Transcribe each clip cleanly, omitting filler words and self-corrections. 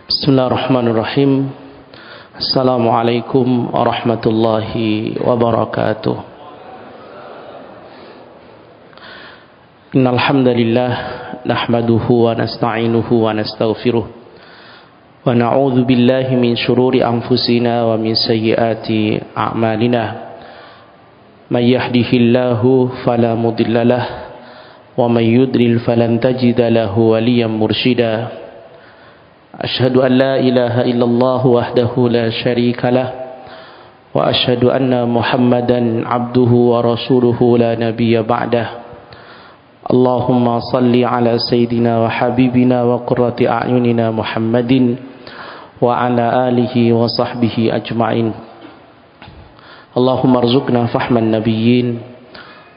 Bismillahirrahmanirrahim. Assalamualaikum warahmatullahi wabarakatuh. Innal hamdalillah nahmaduhu wa nasta'inuhu wa nastaghfiruh wa na'udzu billahi min shururi anfusina wa min sayyiati a'malina. May yahdihillahu fala mudhillalah wa may yudlil falan tajida lahu waliyyan mursyida. Asyhadu an la ilaha illallah wahdahu la syarika lah wa asyhadu anna Muhammadan abduhu wa rasuluhu la nabiyya ba'dah. Allahumma salli ala sayyidina wa habibina wa qurrati a'yunina Muhammadin wa ala alihi wa sahbihi ajma'in. Allahumma arzuqna fahman nabiyyin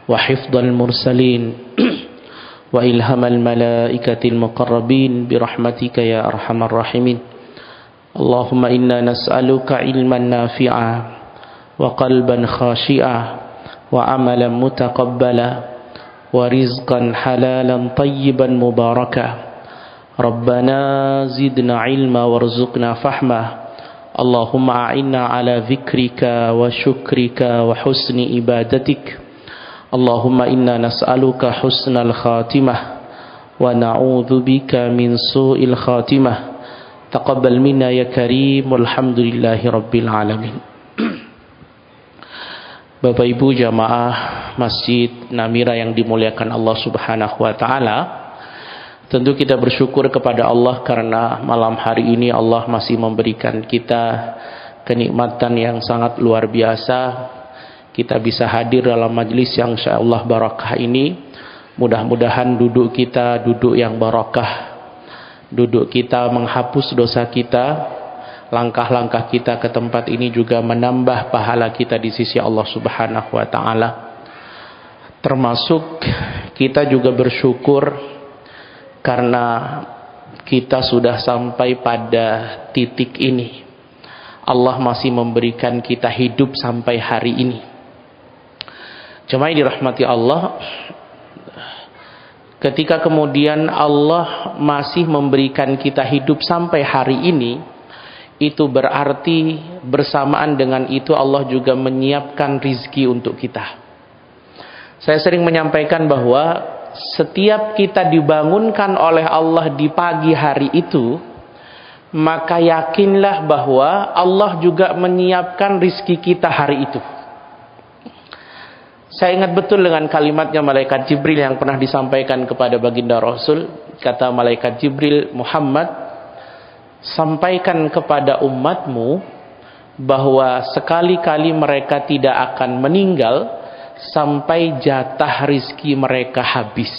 wa hifdhal mursalin wa ilhamal malaikatil muqarrabin birahmatika ya arhamar rahimin. Allahumma inna nas'aluka ilman nafi'a wa qalban khashi'a wa amalan mutaqabbala wa rizqan halalan tayyiban mubaraka. Rabbana zidna ilma warzuqna fahma. Allahumma a'inna ala dzikrika wa syukrika wa husni ibadatik. Allahumma inna nas'aluka husnal khatimah wa na'udzu bika min su'il khatimah. Taqabbal minna ya karim walhamdulillahi rabbil alamin. Bapak Ibu jamaah Masjid Namira yang dimuliakan Allah Subhanahu wa taala, tentu kita bersyukur kepada Allah karena malam hari ini Allah masih memberikan kita kenikmatan yang sangat luar biasa. Kita bisa hadir dalam majelis yang insyaallah barakah ini. Mudah-mudahan duduk kita duduk yang barakah. Duduk kita menghapus dosa kita. Langkah-langkah kita ke tempat ini juga menambah pahala kita di sisi Allah Subhanahu wa taala. Termasuk kita juga bersyukur karena kita sudah sampai pada titik ini. Allah masih memberikan kita hidup sampai hari ini. Jemaah dirahmati Allah, ketika kemudian Allah masih memberikan kita hidup sampai hari ini, itu berarti bersamaan dengan itu Allah juga menyiapkan rizki untuk kita. Saya sering menyampaikan bahwa setiap kita dibangunkan oleh Allah di pagi hari itu, maka yakinlah bahwa Allah juga menyiapkan rizki kita hari itu. Saya ingat betul dengan kalimatnya malaikat Jibril yang pernah disampaikan kepada baginda Rasul. Kata malaikat Jibril, Muhammad, sampaikan kepada umatmu bahwa sekali-kali mereka tidak akan meninggal sampai jatah rizki mereka habis.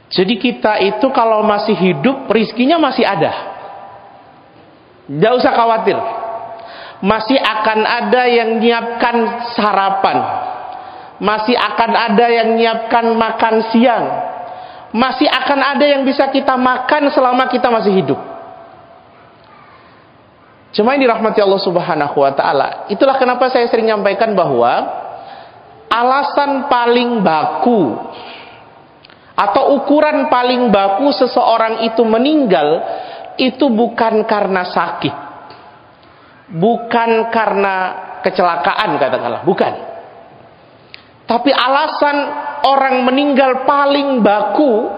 Jadi kita itu kalau masih hidup, rizkinya masih ada. Tidak usah khawatir. Masih akan ada yang nyiapkan sarapan. Masih akan ada yang nyiapkan makan siang. Masih akan ada yang bisa kita makan selama kita masih hidup. Cuma ini dirahmati Allah Subhanahu wa taala. Itulah kenapa saya sering menyampaikan bahwa alasan paling baku atau ukuran paling baku seseorang itu meninggal itu bukan karena sakit. Bukan karena kecelakaan katakanlah, bukan. Tapi alasan orang meninggal paling baku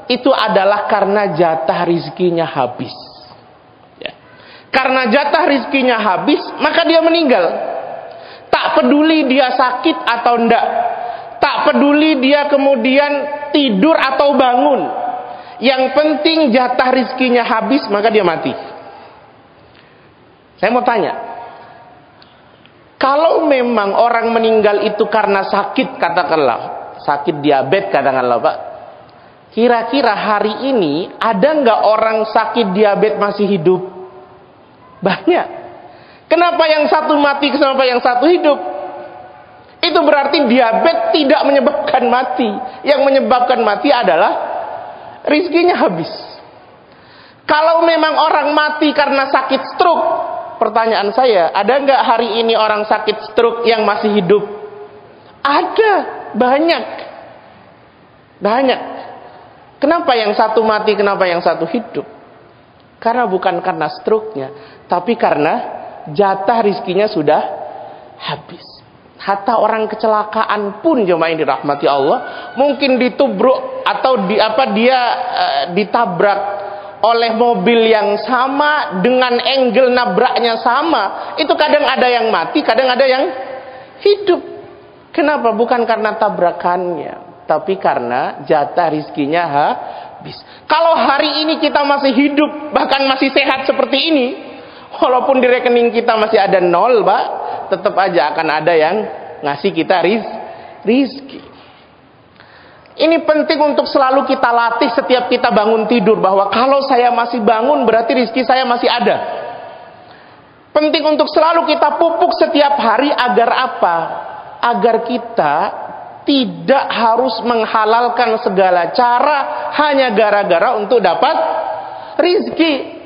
itu adalah karena jatah rizkinya habis. Ya. Karena jatah rizkinya habis, maka dia meninggal. Tak peduli dia sakit atau enggak. Tak peduli dia kemudian tidur atau bangun. Yang penting jatah rizkinya habis, maka dia mati. Saya mau tanya, kalau memang orang meninggal itu karena sakit, katakanlah sakit diabetes, katakanlah Pak, kira-kira hari ini ada nggak orang sakit diabetes masih hidup? Banyak. Kenapa yang satu mati, kenapa yang satu hidup? Itu berarti diabetes tidak menyebabkan mati. Yang menyebabkan mati adalah rizkinya habis. Kalau memang orang mati karena sakit stroke, pertanyaan saya, ada nggak hari ini orang sakit stroke yang masih hidup? Ada, banyak. Banyak. Kenapa yang satu mati, kenapa yang satu hidup? Karena bukan karena struknya, tapi karena jatah rizkinya sudah habis. Hatta orang kecelakaan pun jemaah yang dirahmati Allah, mungkin ditubruk atau ditabrak oleh mobil yang sama dengan angle nabraknya sama, itu kadang ada yang mati, kadang ada yang hidup. Kenapa? Bukan karena tabrakannya, tapi karena jatah rizkinya habis. Kalau hari ini kita masih hidup, bahkan masih sehat seperti ini, walaupun di rekening kita masih ada 0, Pak, tetap aja akan ada yang ngasih kita rizki. Ini penting untuk selalu kita latih setiap kita bangun tidur, bahwa kalau saya masih bangun berarti rizki saya masih ada. Penting untuk selalu kita pupuk setiap hari agar apa? Agar kita tidak harus menghalalkan segala cara hanya gara-gara untuk dapat rizki.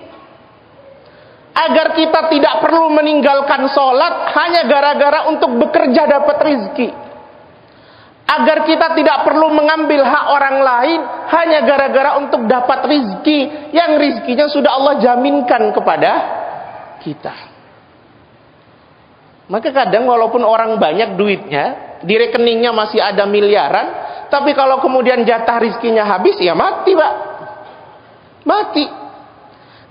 Agar kita tidak perlu meninggalkan sholat hanya gara-gara untuk bekerja dapat rizki. Agar kita tidak perlu mengambil hak orang lain hanya gara-gara untuk dapat rizki yang rizkinya sudah Allah jaminkan kepada kita. Maka kadang walaupun orang banyak duitnya, di rekeningnya masih ada miliaran, tapi kalau kemudian jatah rizkinya habis, ya mati, Pak. Mati.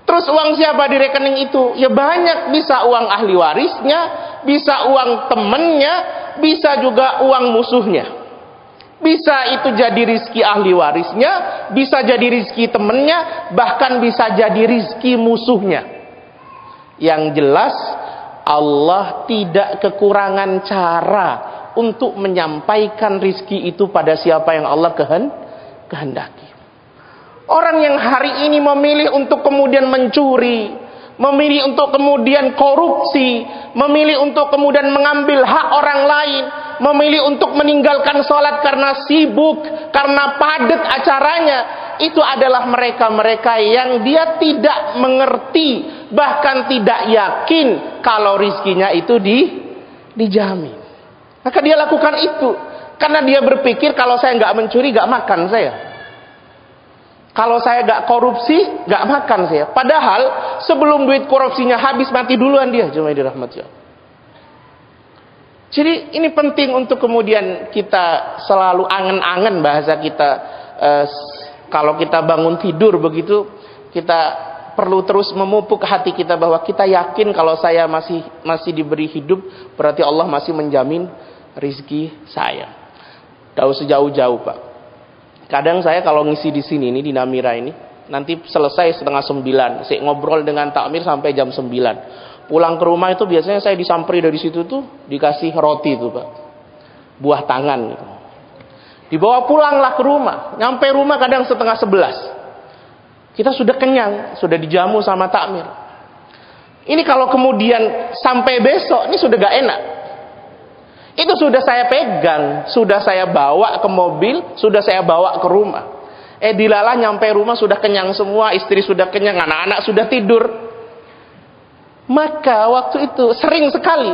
Terus uang siapa di rekening itu? Ya banyak, bisa uang ahli warisnya, bisa uang temennya, bisa juga uang musuhnya. Bisa itu jadi rizki ahli warisnya, bisa jadi rizki temennya, bahkan bisa jadi rizki musuhnya. Yang jelas Allah tidak kekurangan cara untuk menyampaikan rizki itu pada siapa yang Allah kehendaki. Orang yang hari ini memilih untuk kemudian mencuri, memilih untuk kemudian korupsi, memilih untuk kemudian mengambil hak orang lain, memilih untuk meninggalkan sholat karena sibuk, karena padat acaranya, itu adalah mereka-mereka yang dia tidak mengerti, bahkan tidak yakin kalau rizkinya itu dijamin. Maka dia lakukan itu karena dia berpikir, kalau saya nggak mencuri nggak makan saya, kalau saya nggak korupsi nggak makan saya. Padahal sebelum duit korupsinya habis, mati duluan dia. Jemaah dirahmati Allah. Jadi ini penting untuk kemudian kita selalu angen-angen, bahasa kita, kalau kita bangun tidur begitu, kita perlu terus memupuk hati kita bahwa kita yakin kalau saya masih diberi hidup, berarti Allah masih menjamin rizki saya. Tahu sejauh-jauh, Pak. Kadang saya kalau ngisi di sini nih, di Namira ini, nanti selesai 8:30, saya ngobrol dengan takmir sampai jam 9. Pulang ke rumah itu biasanya saya disamperi dari situ tuh, dikasih roti tuh, Pak, buah tangan gitu. Dibawa pulanglah ke rumah. Nyampe rumah kadang 10:30. Kita sudah kenyang, sudah dijamu sama takmir. Ini kalau kemudian sampai besok, ini sudah gak enak. Itu sudah saya pegang, sudah saya bawa ke mobil, sudah saya bawa ke rumah. Dilalah nyampe rumah sudah kenyang semua, istri sudah kenyang, anak-anak sudah tidur. Maka waktu itu sering sekali,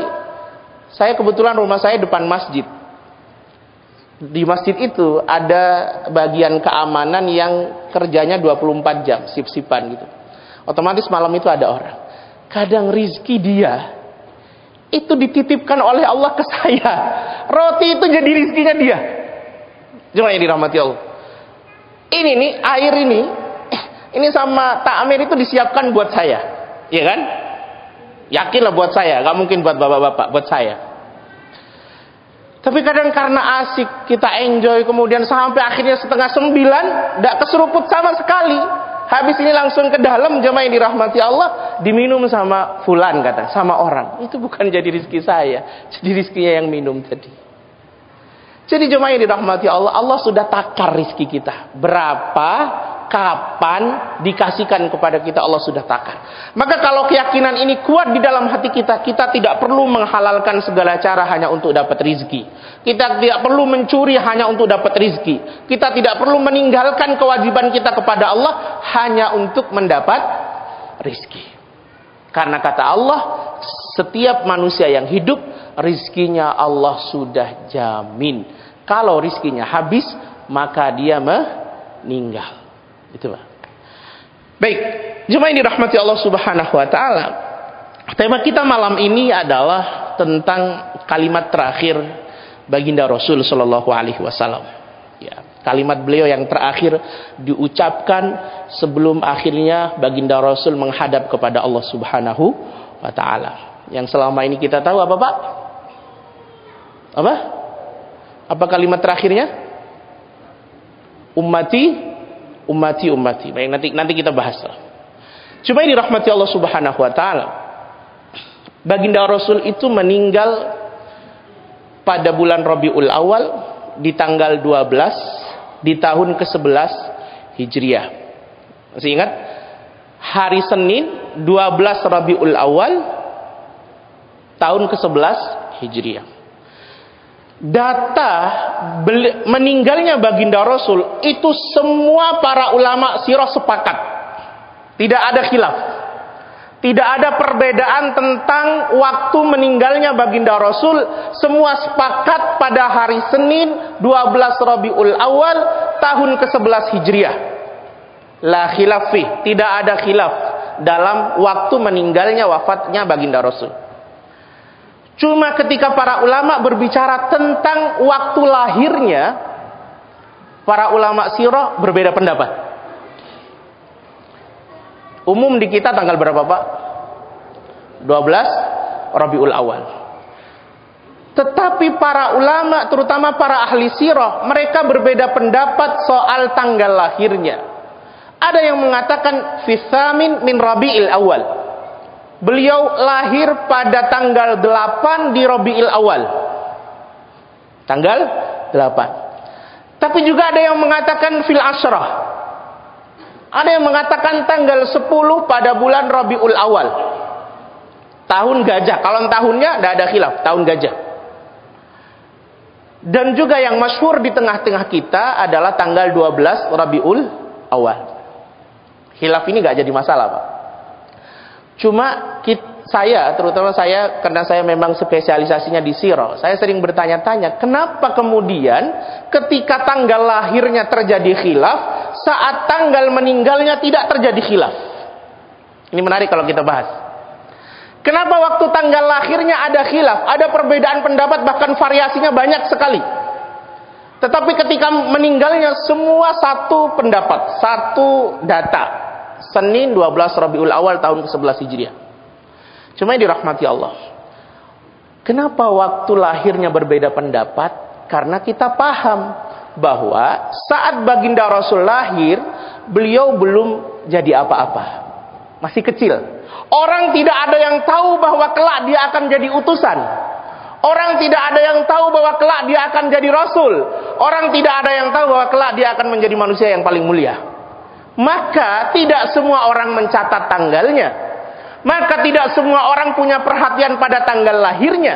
saya kebetulan rumah saya depan masjid. Di masjid itu ada bagian keamanan yang kerjanya 24 jam, sip-sipan gitu. Otomatis malam itu ada orang. Kadang rizki dia itu dititipkan oleh Allah ke saya. Roti itu jadi rizkinya dia. Cuma yang dirahmati Allah. Ini nih, air ini sama takmir itu disiapkan buat saya. Iya kan? Yakinlah buat saya, gak mungkin buat bapak-bapak, buat saya. Tapi kadang karena asik, kita enjoy, kemudian sampai akhirnya 8:30, gak keseruput sama sekali. Habis ini langsung ke dalam, jemaah yang dirahmati Allah, diminum sama fulan, kata, sama orang. Itu bukan jadi rizki saya, jadi rizkinya yang minum tadi. Jadi jemaah yang dirahmati Allah, Allah sudah takar rizki kita. Berapa, kapan dikasihkan kepada kita, Allah sudah takar. Maka kalau keyakinan ini kuat di dalam hati kita, kita tidak perlu menghalalkan segala cara hanya untuk dapat rizki. Kita tidak perlu mencuri hanya untuk dapat rizki. Kita tidak perlu meninggalkan kewajiban kita kepada Allah hanya untuk mendapat rizki. Karena kata Allah, setiap manusia yang hidup, rizkinya Allah sudah jamin. Kalau rizkinya habis, maka dia meninggal. Itu, Pak. Baik. jemaah yang dirahmati Allah Subhanahu wa taala, tema kita malam ini adalah tentang kalimat terakhir baginda Rasul sallallahu alaihi wasallam. Ya, kalimat beliau yang terakhir diucapkan sebelum akhirnya baginda Rasul menghadap kepada Allah Subhanahu wa taala. Yang selama ini kita tahu apa, Pak? Apa? Apa kalimat terakhirnya? Ummati, ummati, ummati. Baik, nanti kita bahas. Cuma ini rahmati Allah Subhanahu wa taala. Baginda Rasul itu meninggal pada bulan Rabiul Awal di tanggal 12 di tahun ke-11 Hijriah. Masih ingat? Hari Senin 12 Rabiul Awal tahun ke-11 Hijriah. Data meninggalnya baginda Rasul itu semua para ulama sirah sepakat. Tidak ada khilaf. Tidak ada perbedaan tentang waktu meninggalnya baginda Rasul. Semua sepakat pada hari Senin 12 Rabiul Awal tahun ke-11 Hijriah. La khilafi, tidak ada khilaf dalam waktu meninggalnya, wafatnya baginda Rasul. Cuma ketika para ulama berbicara tentang waktu lahirnya, para ulama sirah berbeda pendapat. Umum di kita tanggal berapa, Pak? 12 Rabiul Awal. Tetapi para ulama, terutama para ahli sirah, mereka berbeda pendapat soal tanggal lahirnya. Ada yang mengatakan fi tsamin min Rabiul Awal. Beliau lahir pada tanggal 8 di Rabiul Awal. Tanggal 8. Tapi juga ada yang mengatakan fil asyrah. Ada yang mengatakan tanggal 10 pada bulan Rabiul Awal. Tahun gajah. Kalau tahunnya tidak ada khilaf, tahun gajah. Dan juga yang masyhur di tengah-tengah kita adalah tanggal 12 Rabiul Awal. Khilaf ini nggak jadi masalah, Pak. Cuma terutama saya, karena saya memang spesialisasinya di sirah, saya sering bertanya-tanya, kenapa kemudian ketika tanggal lahirnya terjadi khilaf, saat tanggal meninggalnya tidak terjadi khilaf? Ini menarik kalau kita bahas. Kenapa waktu tanggal lahirnya ada khilaf, ada perbedaan pendapat, bahkan variasinya banyak sekali. Tetapi ketika meninggalnya semua satu pendapat, satu data. Senin 12 Rabiul Awal tahun ke-11 Hijriah. Cuma dirahmati Allah. Kenapa waktu lahirnya berbeda pendapat? Karena kita paham bahwa saat baginda Rasul lahir, beliau belum jadi apa-apa. Masih kecil. Orang tidak ada yang tahu bahwa kelak dia akan jadi utusan. Orang tidak ada yang tahu bahwa kelak dia akan jadi Rasul. Orang tidak ada yang tahu bahwa kelak dia akan menjadi manusia yang paling mulia. Maka tidak semua orang mencatat tanggalnya. Maka tidak semua orang punya perhatian pada tanggal lahirnya.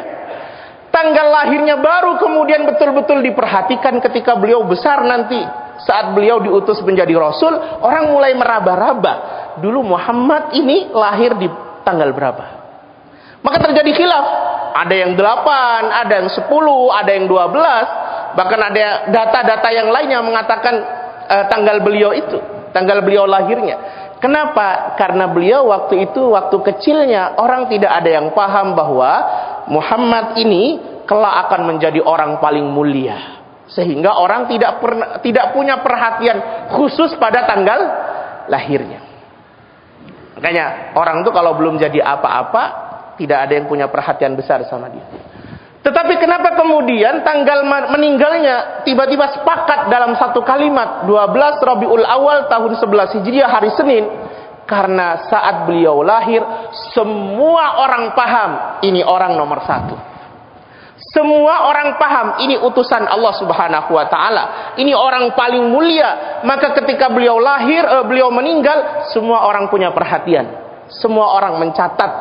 Tanggal lahirnya baru kemudian betul-betul diperhatikan ketika beliau besar nanti. Saat beliau diutus menjadi Rasul, orang mulai meraba-raba. Dulu Muhammad ini lahir di tanggal berapa? Maka terjadi khilaf. Ada yang 8, ada yang 10, ada yang 12. Bahkan ada data-data yang lainnya mengatakan tanggal beliau itu. Tanggal beliau lahirnya. Kenapa? Karena beliau waktu itu, waktu kecilnya, orang tidak ada yang paham bahwa Muhammad ini kelak akan menjadi orang paling mulia. Sehingga orang tidak punya perhatian khusus pada tanggal lahirnya. Makanya orang itu kalau belum jadi apa-apa, tidak ada yang punya perhatian besar sama dia. Tetapi kenapa kemudian tanggal meninggalnya tiba-tiba sepakat dalam satu kalimat 12 Rabiul Awal tahun 11 Hijriah hari Senin? Karena saat beliau lahir semua orang paham ini orang nomor satu. Semua orang paham ini utusan Allah Subhanahu wa taala. Ini orang paling mulia. Maka ketika beliau lahir, beliau meninggal, semua orang punya perhatian. Semua orang mencatat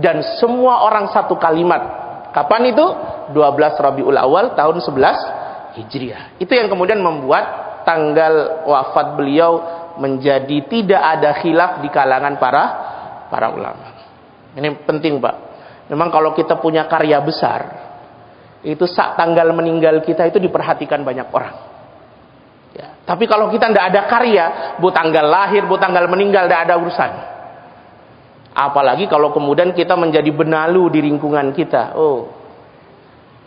dan semua orang satu kalimat. Kapan itu? 12 Rabiul Awal tahun 11 Hijriah. Itu yang kemudian membuat tanggal wafat beliau menjadi tidak ada khilaf di kalangan para ulama. Ini penting, Pak. Memang kalau kita punya karya besar, itu saat tanggal meninggal kita itu diperhatikan banyak orang. Ya. Tapi kalau kita tidak ada karya, bu tanggal lahir, bu tanggal meninggal, tidak ada urusan. Apalagi kalau kemudian kita menjadi benalu di lingkungan kita. Oh,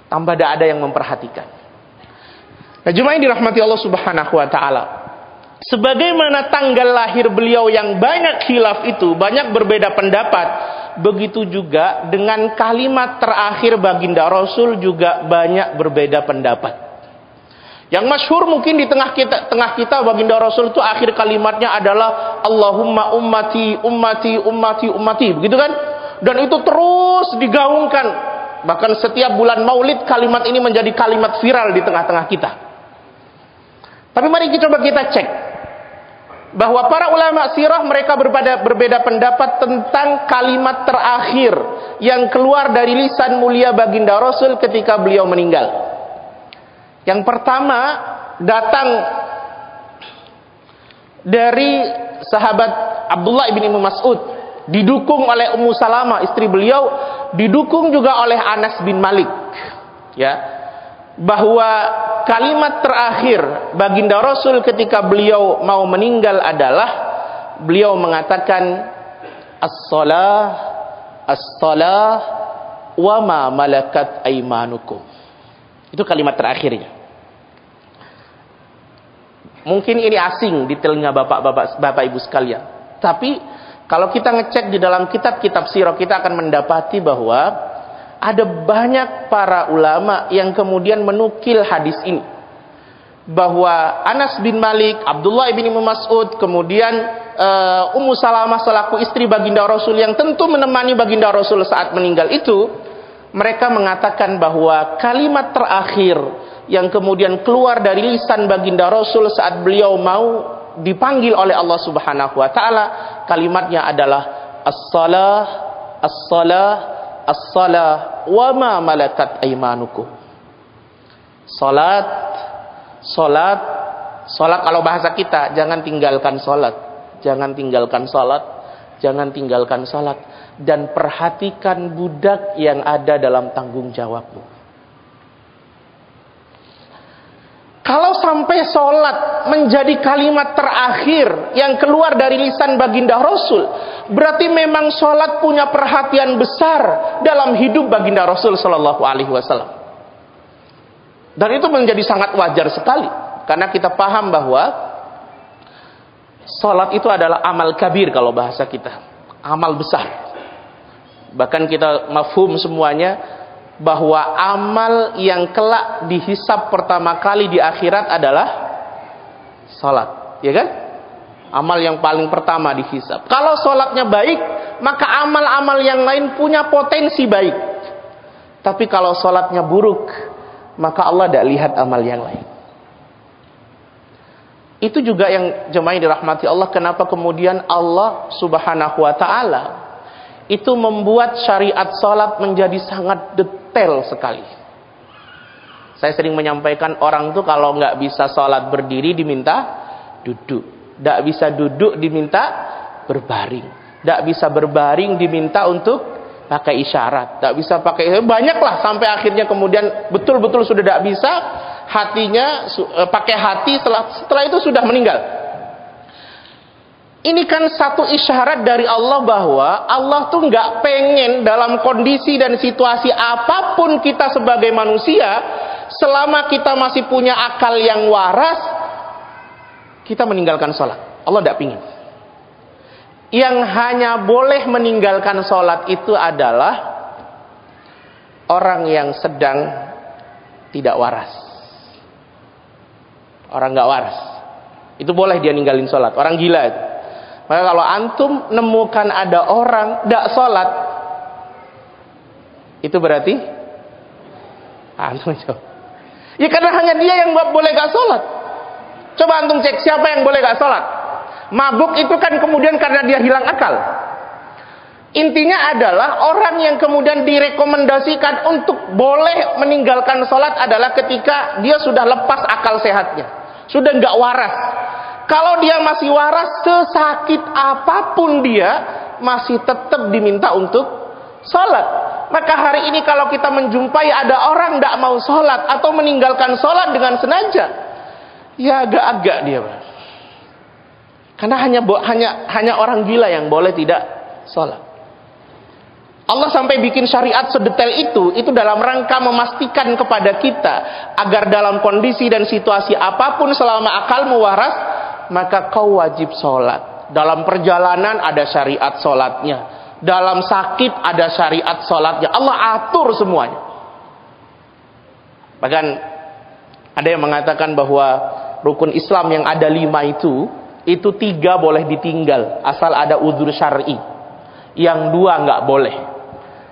tambah tidak ada yang memperhatikan. Nah, jemaah yang dirahmati Allah Subhanahu wa taala. Sebagaimana tanggal lahir beliau yang banyak khilaf itu, banyak berbeda pendapat, begitu juga dengan kalimat terakhir baginda Rasul juga banyak berbeda pendapat. Yang masyhur mungkin di tengah kita baginda Rasul itu akhir kalimatnya adalah Allahumma ummati ummati ummati ummati, begitu kan? Dan itu terus digaungkan. Bahkan setiap bulan Maulid kalimat ini menjadi kalimat viral di tengah-tengah kita. Tapi mari coba kita cek bahwa para ulama sirah mereka berbeda pendapat tentang kalimat terakhir yang keluar dari lisan mulia baginda Rasul ketika beliau meninggal. Yang pertama datang dari sahabat Abdullah ibn Mas'ud, didukung oleh Ummu Salamah istri beliau, didukung juga oleh Anas bin Malik, ya, bahwa kalimat terakhir baginda Rasul ketika beliau mau meninggal adalah beliau mengatakan as-salah as-salah wa ma malakat aimanukum. Itu kalimat terakhirnya. Mungkin ini asing di telinga bapak ibu sekalian, tapi kalau kita ngecek di dalam kitab-kitab sirah, kita akan mendapati bahwa ada banyak para ulama yang kemudian menukil hadis ini. Bahwa Anas bin Malik, Abdullah bin Mas'ud, kemudian Ummu Salamah selaku istri baginda Rasul yang tentu menemani baginda Rasul saat meninggal itu, mereka mengatakan bahwa kalimat terakhir yang kemudian keluar dari lisan baginda Rasul saat beliau mau dipanggil oleh Allah Subhanahu wa taala, kalimatnya adalah as-salah as-salah as-salah wa ma malakat aimanukum. Salat, salat, salat kalau bahasa kita, jangan tinggalkan salat, jangan tinggalkan salat, jangan tinggalkan salat, dan perhatikan budak yang ada dalam tanggung jawabmu. Kalau sampai salat menjadi kalimat terakhir yang keluar dari lisan baginda Rasul, berarti memang salat punya perhatian besar dalam hidup baginda Rasul sallallahu alaihi wasallam. Dan itu menjadi sangat wajar sekali, karena kita paham bahwa salat itu adalah amal kabir kalau bahasa kita, amal besar. Bahkan kita mafhum semuanya bahwa amal yang kelak dihisab pertama kali di akhirat adalah salat, ya kan? Amal yang paling pertama dihisab. Kalau salatnya baik, maka amal-amal yang lain punya potensi baik. Tapi kalau salatnya buruk, maka Allah tidak lihat amal yang lain. Itu juga yang jemaah dirahmati Allah, kenapa kemudian Allah Subhanahu wa taala itu membuat syariat salat menjadi sangat detail sekali. Saya sering menyampaikan orang tuh kalau nggak bisa salat berdiri diminta duduk, nggak bisa duduk diminta berbaring, nggak bisa berbaring diminta untuk pakai isyarat, nggak bisa pakai, banyaklah sampai akhirnya kemudian betul-betul sudah tidak bisa, hatinya pakai hati, setelah itu sudah meninggal. Ini kan satu isyarat dari Allah bahwa Allah tuh nggak pengen dalam kondisi dan situasi apapun kita sebagai manusia, selama kita masih punya akal yang waras, kita meninggalkan sholat. Allah tidak pingin. Yang hanya boleh meninggalkan sholat itu adalah orang yang sedang tidak waras. Orang nggak waras, itu boleh dia ninggalin sholat. Orang gila itu. Maka kalau antum nemukan ada orang tidak sholat, itu berarti antum coba. Ya karena hanya dia yang boleh gak sholat. Coba antum cek siapa yang boleh gak sholat. Mabuk itu kan kemudian karena dia hilang akal. Intinya adalah orang yang kemudian direkomendasikan untuk boleh meninggalkan sholat adalah ketika dia sudah lepas akal sehatnya, sudah nggak waras. Kalau dia masih waras, sesakit apapun dia masih tetap diminta untuk sholat. Maka hari ini kalau kita menjumpai ada orang tidak mau sholat atau meninggalkan sholat dengan sengaja, Ya agak-agak dia. Karena hanya orang gila yang boleh tidak sholat. Allah sampai bikin syariat sedetail itu dalam rangka memastikan kepada kita agar dalam kondisi dan situasi apapun selama akalmu waras, maka kau wajib sholat. Dalam perjalanan ada syariat sholatnya, dalam sakit ada syariat sholatnya. Allah atur semuanya. Bahkan ada yang mengatakan bahwa rukun Islam yang ada 5 itu 3 boleh ditinggal asal ada uzur syar'i. Yang 2 nggak boleh.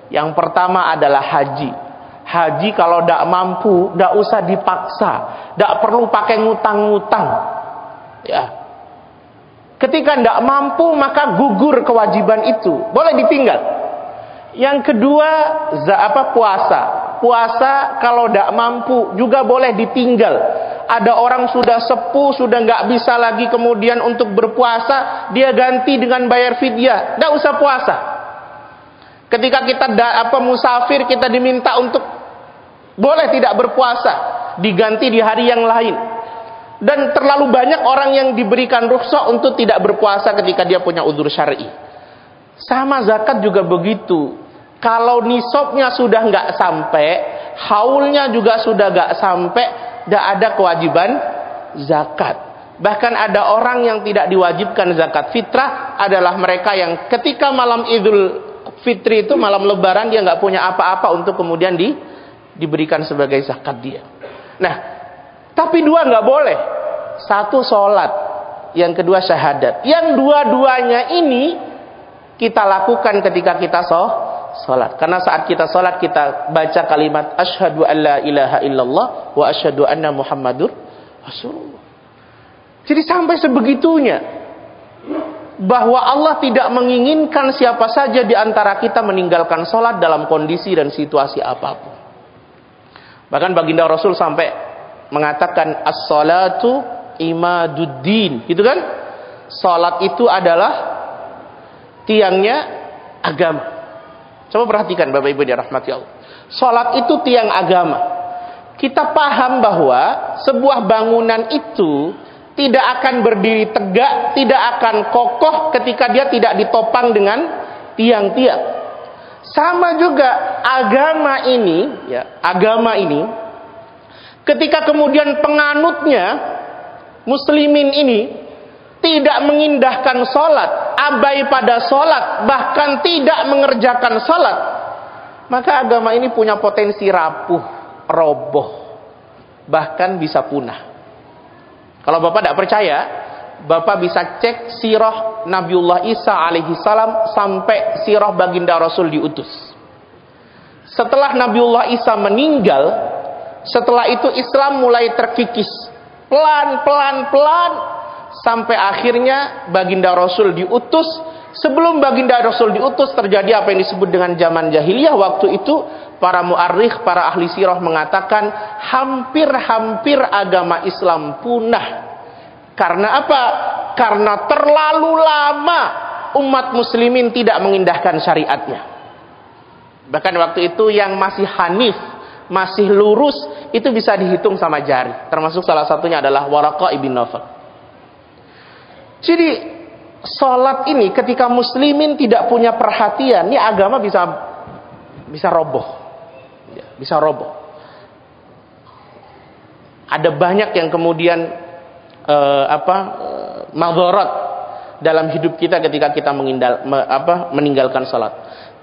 Yang pertama adalah haji. Haji kalau tidak mampu, tidak usah dipaksa, tidak perlu pakai ngutang-ngutang. Ya. Ketika tidak mampu, maka gugur kewajiban itu, boleh ditinggal. Yang kedua, puasa. Puasa kalau tidak mampu juga boleh ditinggal. Ada orang sudah sepuh, sudah nggak bisa lagi kemudian untuk berpuasa, dia ganti dengan bayar fidyah, tidak usah puasa. Ketika kita musafir, kita diminta untuk boleh tidak berpuasa, diganti di hari yang lain. Dan terlalu banyak orang yang diberikan rukhsah untuk tidak berpuasa ketika dia punya udzur syar'i. Sama zakat juga begitu. Kalau nisabnya sudah nggak sampai, haulnya juga sudah nggak sampai, tidak ada kewajiban zakat. Bahkan ada orang yang tidak diwajibkan zakat fitrah adalah mereka yang ketika malam Idul Fitri itu, malam Lebaran, dia nggak punya apa-apa untuk kemudian diberikan sebagai zakat dia. Nah, tapi 2 nggak boleh. 1 sholat, yang kedua syahadat. Yang dua-duanya ini kita lakukan ketika kita sholat. Karena saat kita sholat kita baca kalimat asyhadu an la ilaha illallah wa asyhadu anna muhammadur rasulullah. Jadi sampai sebegitunya bahwa Allah tidak menginginkan siapa saja di antara kita meninggalkan sholat dalam kondisi dan situasi apapun. Bahkan baginda Rasul sampai mengatakan as-salatu imaduddin, gitu kan? Sholat itu adalah tiangnya agama. Coba perhatikan Bapak Ibu dirahmati Allah. Sholat itu tiang agama. Kita paham bahwa sebuah bangunan itu tidak akan berdiri tegak, tidak akan kokoh ketika dia tidak ditopang dengan tiang-tiang. Sama juga agama ini, ketika kemudian penganutnya, muslimin ini, tidak mengindahkan sholat, abai pada sholat, bahkan tidak mengerjakan sholat, maka agama ini punya potensi rapuh, roboh, bahkan bisa punah. Kalau Bapak tidak percaya, Bapak bisa cek sirah Nabiullah Isa alaihi salam sampai sirah baginda Rasul diutus. Setelah Nabiullah Isa meninggal, setelah itu Islam mulai terkikis, pelan sampai akhirnya baginda Rasul diutus. Sebelum baginda Rasul diutus terjadi apa yang disebut dengan zaman jahiliyah. Waktu itu para mu'arrikh, para ahli sirah mengatakan hampir agama Islam punah. Karena apa? Karena terlalu lama umat muslimin tidak mengindahkan syariatnya. Bahkan waktu itu yang masih hanif, masih lurus, itu bisa dihitung sama jari. Termasuk salah satunya adalah Waraqah ibn Nawfal. Jadi sholat ini ketika muslimin tidak punya perhatian, ini agama bisa roboh. Bisa roboh. Ada banyak yang kemudian madharat dalam hidup kita ketika kita meninggalkan sholat.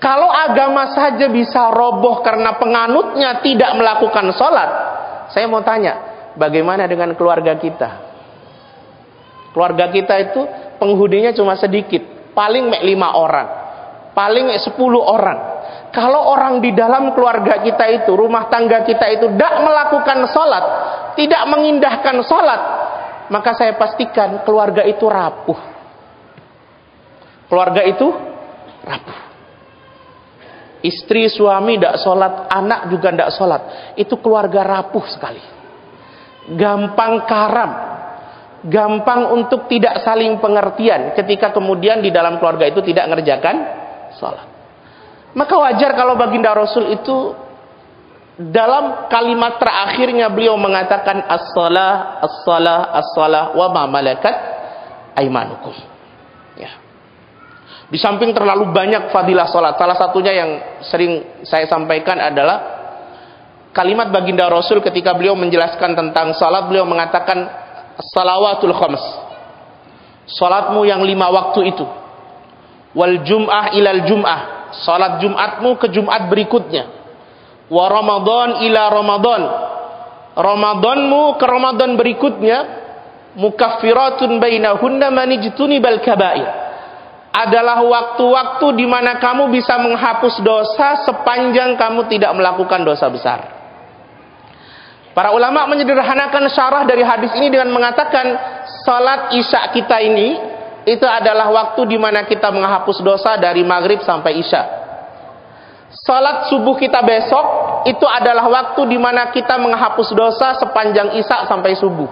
Kalau agama saja bisa roboh karena penganutnya tidak melakukan sholat, saya mau tanya, bagaimana dengan keluarga kita? Keluarga kita itu penghuninya cuma sedikit, paling 5 orang, paling 10 orang. Kalau orang di dalam keluarga kita itu, rumah tangga kita itu tidak melakukan sholat, tidak mengindahkan sholat, maka saya pastikan keluarga itu rapuh. Keluarga itu rapuh. Istri, suami tidak sholat, anak juga tidak sholat. Itu keluarga rapuh sekali. Gampang karam. Gampang untuk tidak saling pengertian ketika kemudian di dalam keluarga itu tidak mengerjakan sholat. Maka wajar kalau baginda Rasul itu dalam kalimat terakhirnya beliau mengatakan as-shalah, as-shalah, as-shalah wa ma malakat aimanukum. Ya. Di samping terlalu banyak fadilah salat, salah satunya yang sering saya sampaikan adalah kalimat baginda Rasul ketika beliau menjelaskan tentang salat, beliau mengatakan as-salawatul khams. Salatmu yang 5 waktu itu. Wal jum'ah ilal jum'ah. Salat Jumatmu ke Jumat berikutnya. Wa Ramadan ila Ramadan, Ramadanmu ke Ramadan berikutnya. Mukaffiratun bainahunna manijtunibal kaba'ir, adalah waktu-waktu di mana kamu bisa menghapus dosa sepanjang kamu tidak melakukan dosa besar. Para ulama menyederhanakan syarah dari hadis ini dengan mengatakan salat isya kita ini itu adalah waktu di mana kita menghapus dosa dari maghrib sampai isya. Salat subuh kita besok itu adalah waktu di mana kita menghapus dosa sepanjang isya sampai subuh.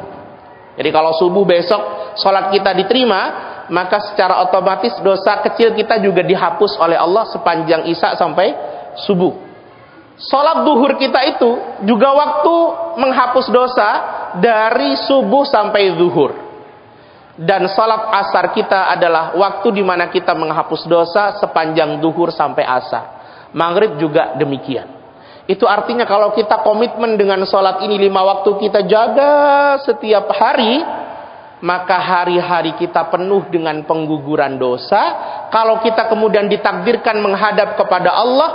Jadi kalau subuh besok salat kita diterima, maka secara otomatis dosa kecil kita juga dihapus oleh Allah sepanjang isya sampai subuh. Salat duhur kita itu juga waktu menghapus dosa dari subuh sampai zuhur. Dan salat asar kita adalah waktu di mana kita menghapus dosa sepanjang duhur sampai asar. Maghrib juga demikian. Itu artinya kalau kita komitmen dengan sholat ini 5 waktu kita jaga setiap hari, maka hari-hari kita penuh dengan pengguguran dosa. Kalau kita kemudian ditakdirkan menghadap kepada Allah,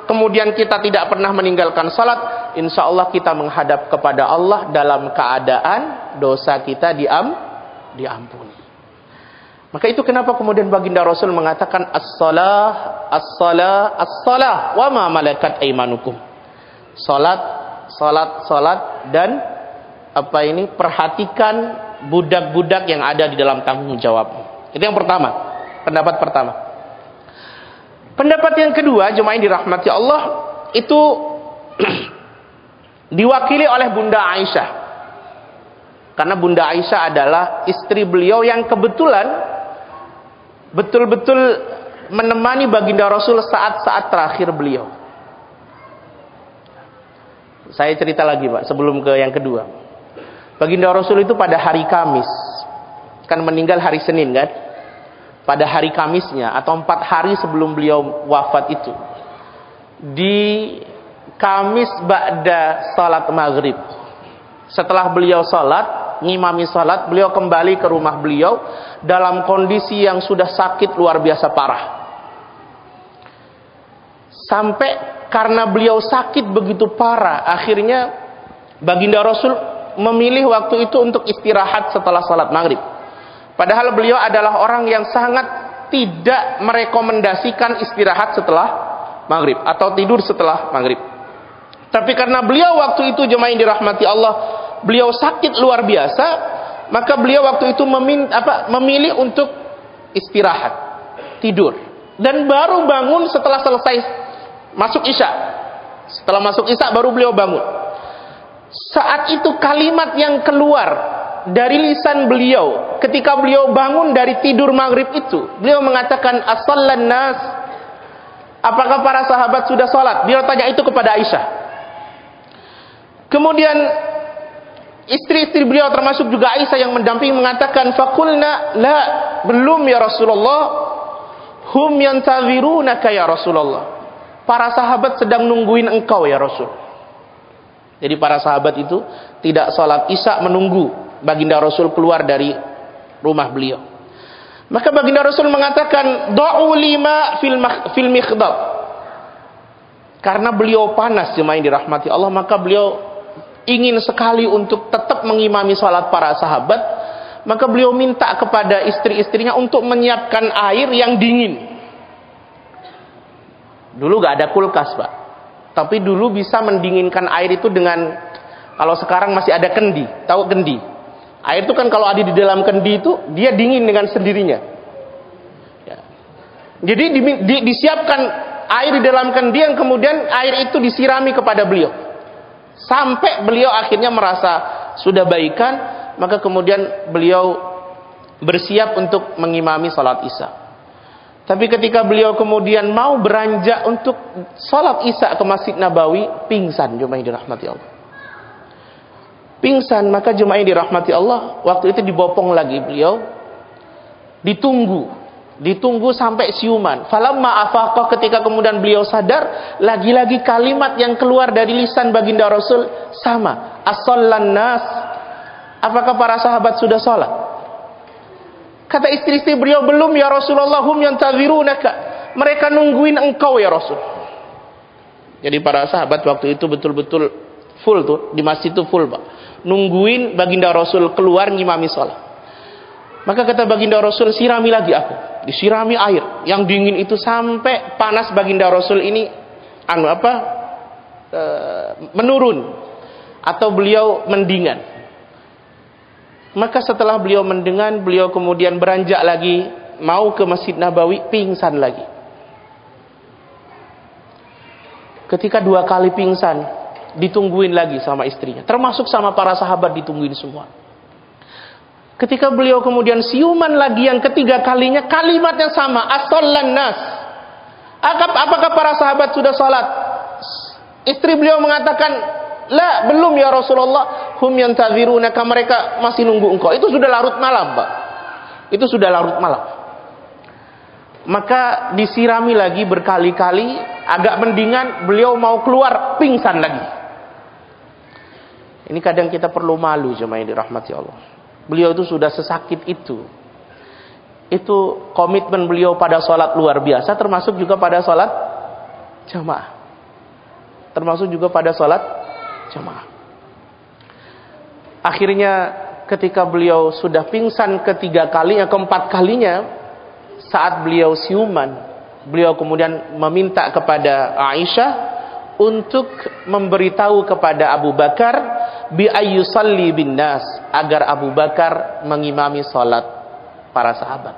kemudian kita tidak pernah meninggalkan sholat, insya Allah kita menghadap kepada Allah dalam keadaan dosa kita diampuni. Maka itu kenapa kemudian baginda Rasul mengatakan as-shalah, as-shalah, as-shalah wa ma malakat aimanukum. Salat, salat, salat, dan perhatikan budak-budak yang ada di dalam tanggung jawabmu. Itu yang pertama, pendapat pertama. Pendapat yang kedua, jemaah yang dirahmati Allah, itu diwakili oleh Bunda Aisyah. Karena Bunda Aisyah adalah istri beliau yang kebetulan betul-betul menemani baginda Rasul saat-saat terakhir beliau. Saya cerita lagi Pak, sebelum ke yang kedua. Baginda Rasul itu pada hari Kamis, kan meninggal hari Senin kan? Pada hari Kamisnya atau 4 hari sebelum beliau wafat itu, di Kamis ba'da salat maghrib, setelah beliau salat, ngimami salat, beliau kembali ke rumah beliau dalam kondisi yang sudah sakit luar biasa parah. Sampai karena beliau sakit begitu parah, akhirnya baginda Rasul memilih waktu itu untuk istirahat setelah salat maghrib. Padahal beliau adalah orang yang sangat tidak merekomendasikan istirahat setelah maghrib atau tidur setelah maghrib. Tapi karena beliau waktu itu, jemaah yang dirahmati Allah, beliau sakit luar biasa, maka beliau waktu itu memilih untuk istirahat, tidur, dan baru bangun setelah selesai masuk isya. Setelah masuk isya baru beliau bangun. Saat itu kalimat yang keluar dari lisan beliau ketika beliau bangun dari tidur maghrib itu, beliau mengatakan as-sallan nas, apakah para sahabat sudah sholat? Beliau tanya itu kepada Aisyah. Kemudian istri-istri beliau termasuk juga Aisyah yang mendampingi mengatakan faqulna la, belum ya Rasulullah, hum yantazirunaka ya Rasulullah, para sahabat sedang nungguin engkau ya Rasul. Jadi para sahabat itu tidak sholat isya menunggu baginda Rasul keluar dari rumah beliau. Maka baginda Rasul mengatakan da'u lima fil mikhdab. Karena beliau panas, jemaah yang dirahmati Allah, maka beliau ingin sekali untuk tetap mengimami sholat para sahabat. Maka beliau minta kepada istri-istrinya untuk menyiapkan air yang dingin. Dulu gak ada kulkas Pak, tapi dulu bisa mendinginkan air itu dengan, kalau sekarang masih ada kendi. Tahu kendi? Air itu kan kalau ada di dalam kendi itu dia dingin dengan sendirinya ya. Jadi disiapkan air di dalam kendi yang kemudian air itu disirami kepada beliau sampai beliau akhirnya merasa sudah baikan. Maka kemudian beliau bersiap untuk mengimami salat isya. Tapi ketika beliau kemudian mau beranjak untuk sholat Isya ke Masjid Nabawi, pingsan jemaah yang dirahmati Allah. Pingsan, maka jemaah yang dirahmati Allah, waktu itu dibopong lagi beliau, ditunggu sampai siuman. Falamma afaqa, ketika kemudian beliau sadar, lagi-lagi kalimat yang keluar dari lisan baginda Rasul sama, as-sallan nas, apakah para sahabat sudah sholat? Kata istri-istri beliau, belum ya Rasulullah, hum yantazirunaka, mereka nungguin engkau ya Rasul. Jadi para sahabat waktu itu betul-betul full tuh, di masjid itu full Pak, nungguin baginda Rasul keluar ngimami sholat. Maka kata baginda Rasul, sirami lagi aku. Disirami air yang dingin itu sampai panas baginda Rasul ini menurun atau beliau mendingan. Maka setelah beliau mendingan, beliau kemudian beranjak lagi mau ke Masjid Nabawi, pingsan lagi. Ketika 2 kali pingsan, ditungguin lagi sama istrinya, termasuk sama para sahabat ditungguin semua. Ketika beliau kemudian siuman lagi yang ketiga kalinya, kalimatnya sama, as-sallan nas. Apakah para sahabat sudah salat? Istri beliau mengatakan, la, belum ya Rasulullah, hum yantazirunaka, mereka masih nunggu engkau. Itu sudah larut malam, Pak. Itu sudah larut malam. Maka disirami lagi berkali-kali, agak mendingan, beliau mau keluar, pingsan lagi. Ini kadang kita perlu malu jemaah yang dirahmati Allah. Beliau itu sudah sesakit itu. Itu komitmen beliau pada sholat luar biasa, termasuk juga pada sholat jamaah. Termasuk juga pada sholat jamaah. Akhirnya ketika beliau sudah pingsan ketiga kalinya, keempat kalinya, saat beliau siuman, beliau kemudian meminta kepada Aisyah untuk memberitahu kepada Abu Bakar bi ayyusalli bin nas, agar Abu Bakar mengimami salat para sahabat.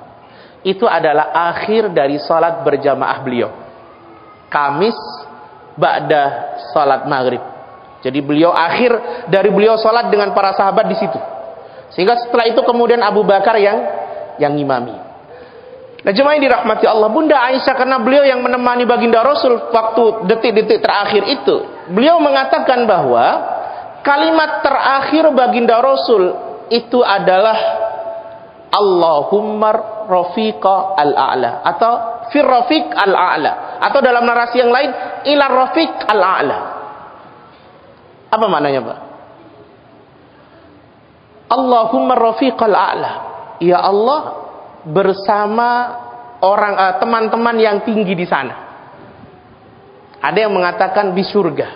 Itu adalah akhir dari salat berjamaah beliau, Kamis ba'da salat maghrib. Jadi beliau akhir dari beliau salat dengan para sahabat di situ. Sehingga setelah itu kemudian Abu Bakar yang ngimami. Nah jemaah yang dirahmati Allah, Bunda Aisyah, karena beliau yang menemani baginda Rasul waktu detik-detik terakhir itu, beliau mengatakan bahwa kalimat terakhir baginda Rasul itu adalah Allahumma rafiqa al-a'la, atau fir rafiq al-a'la, atau dalam narasi yang lain ila rafiq al-a'la. Apa maknanya, Pak? Allahumma rafiq al-a'la, ya Allah, bersama orang teman-teman yang tinggi di sana. Ada yang mengatakan di surga,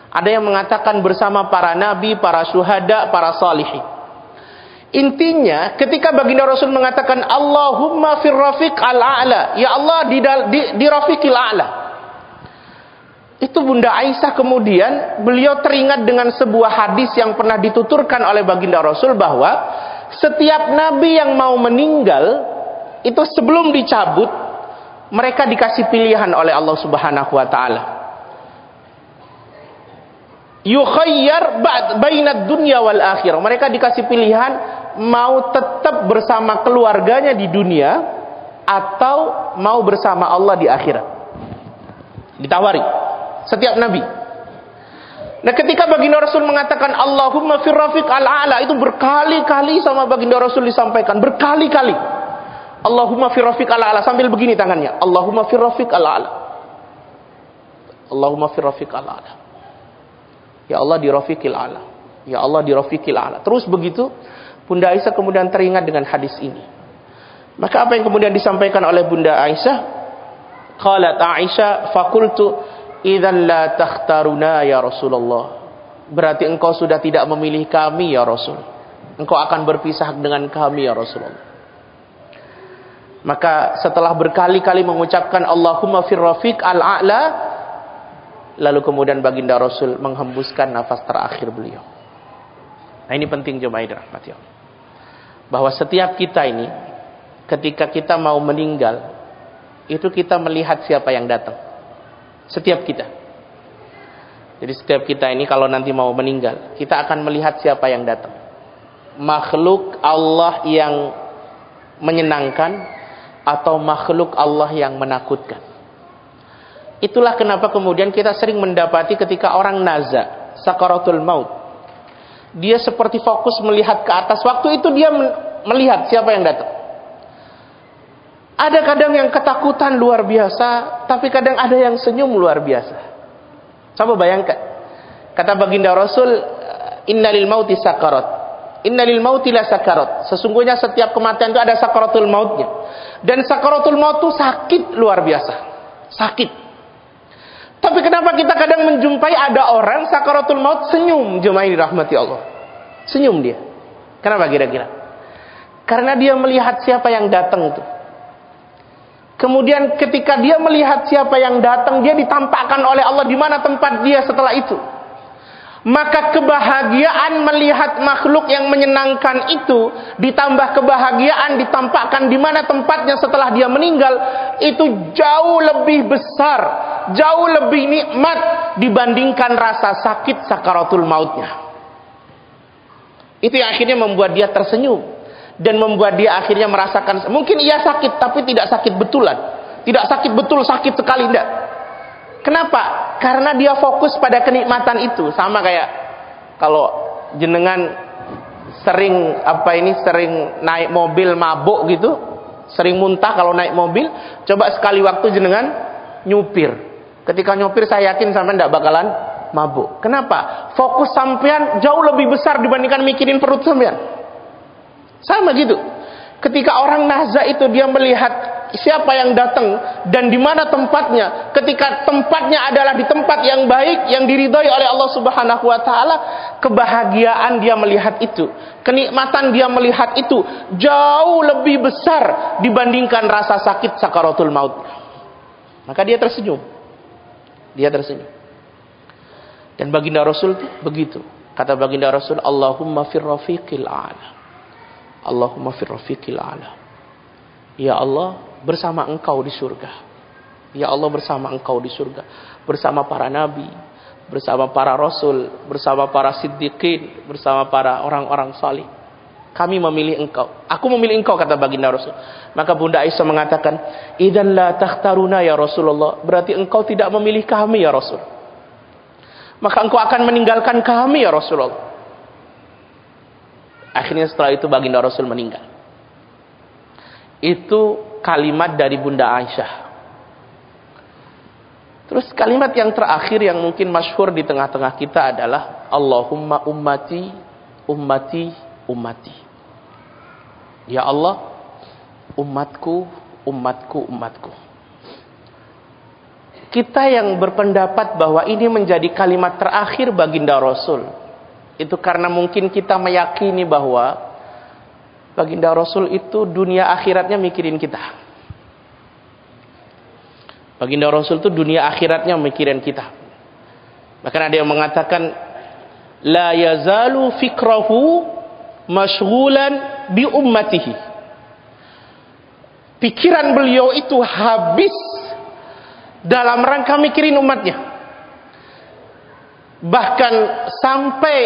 ada yang mengatakan bersama para nabi, para syuhada, para salihin. Intinya ketika baginda Rasul mengatakan Allahumma fir rafiq al-a'la, ya Allah di rafiqil a'la, itu Bunda Aisyah kemudian beliau teringat dengan sebuah hadis yang pernah dituturkan oleh baginda Rasul, bahwa setiap nabi yang mau meninggal itu sebelum dicabut, mereka dikasih pilihan oleh Allah Subhanahu wa taala. Yukhayyar bainad dunya wal akhirah. Mereka dikasih pilihan mau tetap bersama keluarganya di dunia atau mau bersama Allah di akhirat. Ditawari setiap nabi. Nah ketika baginda Rasul mengatakan Allahumma fir rafiq al-a'la, itu berkali-kali sama baginda Rasul disampaikan, berkali-kali. Allahumma fir rafiq al-a'la, sambil begini tangannya, Allahumma fir rafiq al-a'la, Allahumma fir rafiq al-a'la, ya Allah di rafiqil a'la, ya Allah di rafiqil a'la. Terus begitu. Bunda Aisyah kemudian teringat dengan hadis ini. Maka apa yang kemudian disampaikan oleh Bunda Aisyah? Qalat Aisyah faqultu idzan la takhtaruna ya Rasulullah. Berarti engkau sudah tidak memilih kami ya Rasul. Engkau akan berpisah dengan kami ya Rasulullah. Maka setelah berkali-kali mengucapkan Allahumma fir rafiq al-a'la, lalu kemudian baginda Rasul menghembuskan nafas terakhir beliau. Nah ini penting jemaah dirahmati Allah, bahwa setiap kita ini ketika kita mau meninggal, itu kita melihat siapa yang datang. Setiap kita. Jadi setiap kita ini kalau nanti mau meninggal, kita akan melihat siapa yang datang. Makhluk Allah yang menyenangkan atau makhluk Allah yang menakutkan. Itulah kenapa kemudian kita sering mendapati ketika orang naza, sakaratul maut, dia seperti fokus melihat ke atas. Waktu itu dia melihat siapa yang datang. Ada kadang yang ketakutan luar biasa, tapi kadang ada yang senyum luar biasa. Coba bayangkan. Kata baginda Rasul, innalil mauti sakarat. Innalil mauti la sakarat. Sesungguhnya setiap kematian itu ada sakaratul mautnya. Dan sakaratul maut itu sakit luar biasa. Sakit. Tapi kenapa kita kadang menjumpai ada orang sakaratul maut senyum, jemaah dirahmati Allah. Senyum dia. Kenapa kira-kira? Karena dia melihat siapa yang datang itu. Kemudian ketika dia melihat siapa yang datang, dia ditampakkan oleh Allah di mana tempat dia setelah itu. Maka kebahagiaan melihat makhluk yang menyenangkan itu, ditambah kebahagiaan ditampakkan di mana tempatnya setelah dia meninggal, itu jauh lebih besar, jauh lebih nikmat dibandingkan rasa sakit sakaratul mautnya. Itu yang akhirnya membuat dia tersenyum dan membuat dia akhirnya merasakan, mungkin ia sakit tapi tidak sakit betulan, tidak sakit betul, sakit sekali, tidak. Kenapa? Karena dia fokus pada kenikmatan itu. Sama kayak kalau jenengan sering sering naik mobil mabuk gitu, sering muntah kalau naik mobil, coba sekali waktu jenengan nyupir. Ketika nyupir saya yakin sampean tidak bakalan mabuk. Kenapa? Fokus sampean jauh lebih besar dibandingkan mikirin perut sampean. Sama gitu. Ketika orang nazar itu dia melihat siapa yang datang dan di mana tempatnya, ketika tempatnya adalah di tempat yang baik yang diridhai oleh Allah Subhanahu wa taala, kebahagiaan dia melihat itu, kenikmatan dia melihat itu jauh lebih besar dibandingkan rasa sakit sakaratul maut. Maka dia tersenyum. Dia tersenyum. Dan baginda Rasul begitu. Kata baginda Rasul, Allahumma fir rafiqil a'la. Allahumma fir rafiqil a'la. Ya Allah, bersama engkau di surga. Ya Allah, bersama engkau di surga. Bersama para nabi, bersama para rasul, bersama para siddiqin, bersama para orang-orang salih. Kami memilih engkau. Aku memilih engkau, kata baginda Rasul. Maka Bunda Aisyah mengatakan, idzan la takhtaruna ya Rasulullah. Berarti engkau tidak memilih kami ya Rasul. Maka engkau akan meninggalkan kami ya Rasulullah. Akhirnya setelah itu baginda Rasul meninggal. Itu kalimat dari Bunda Aisyah. Terus kalimat yang terakhir yang mungkin masyhur di tengah-tengah kita adalah Allahumma ummati, ummati, ummati. Ya Allah, umatku, umatku, umatku. Kita yang berpendapat bahwa ini menjadi kalimat terakhir baginda Rasul, itu karena mungkin kita meyakini bahwa baginda Rasul itu dunia akhiratnya mikirin kita. Baginda Rasul itu dunia akhiratnya mikirin kita. Bahkan ada yang mengatakan, la yazalu fikrahu mashghulan bi ummatihi. Pikiran beliau itu habis dalam rangka mikirin umatnya. Bahkan sampai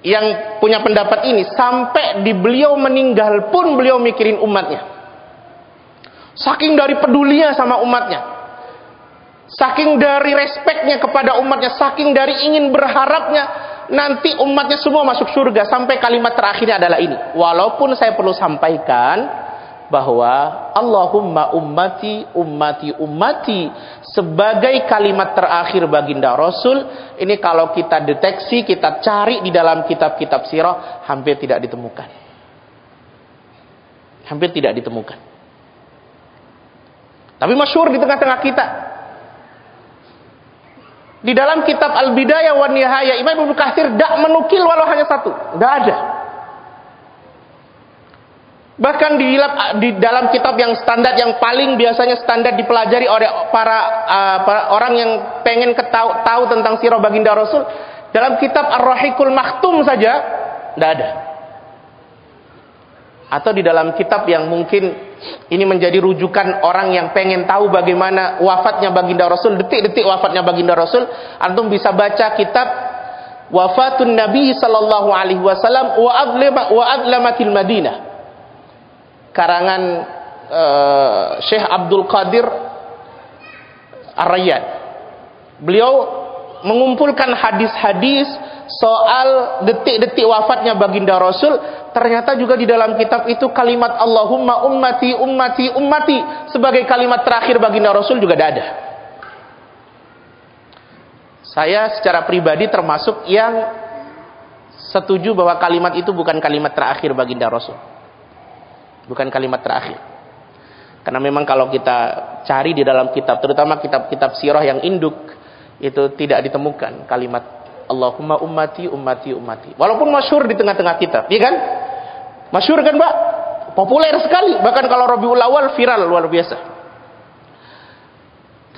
yang punya pendapat ini, sampai di beliau meninggal pun beliau mikirin umatnya. Saking dari pedulinya sama umatnya, saking dari respeknya kepada umatnya, saking dari ingin berharapnya nanti umatnya semua masuk surga. Sampai kalimat terakhirnya adalah ini. Walaupun saya perlu sampaikan bahwa Allahumma ummati, ummati, ummati sebagai kalimat terakhir baginda Rasul ini kalau kita deteksi, kita cari di dalam kitab-kitab sirah, hampir tidak ditemukan. Hampir tidak ditemukan. Tapi masyhur di tengah-tengah kita. Di dalam kitab Al-Bidayah wan Nihayah, Imam Ibnu Katsir tidak menukil walau hanya satu, tidak ada. Bahkan di dalam kitab yang standar, yang paling biasanya standar dipelajari oleh para orang yang pengen tahu tentang sirah baginda Rasul, dalam kitab Ar-Rahiqul Maktum saja tidak ada. Atau di dalam kitab yang mungkin ini menjadi rujukan orang yang pengen tahu bagaimana wafatnya baginda Rasul, detik-detik wafatnya baginda Rasul, antum bisa baca kitab Wafatun Nabi sallallahu alaihi wasallam wa adlamatil Madinah, karangan Syekh Abdul Qadir Ar-Rayyad. Beliau mengumpulkan hadis-hadis soal detik-detik wafatnya baginda Rasul. Ternyata juga di dalam kitab itu kalimat Allahumma ummati ummati ummati sebagai kalimat terakhir baginda Rasul juga ada. Saya secara pribadi termasuk yang setuju bahwa kalimat itu bukan kalimat terakhir baginda Rasul. Bukan kalimat terakhir. Karena memang kalau kita cari di dalam kitab, terutama kitab-kitab sirah yang induk, itu tidak ditemukan kalimat Allahumma ummati ummati ummati. Walaupun masyhur di tengah-tengah kitab, iya kan? Masyhur kan, Pak? Populer sekali. Bahkan kalau Rabiul Awal viral luar biasa.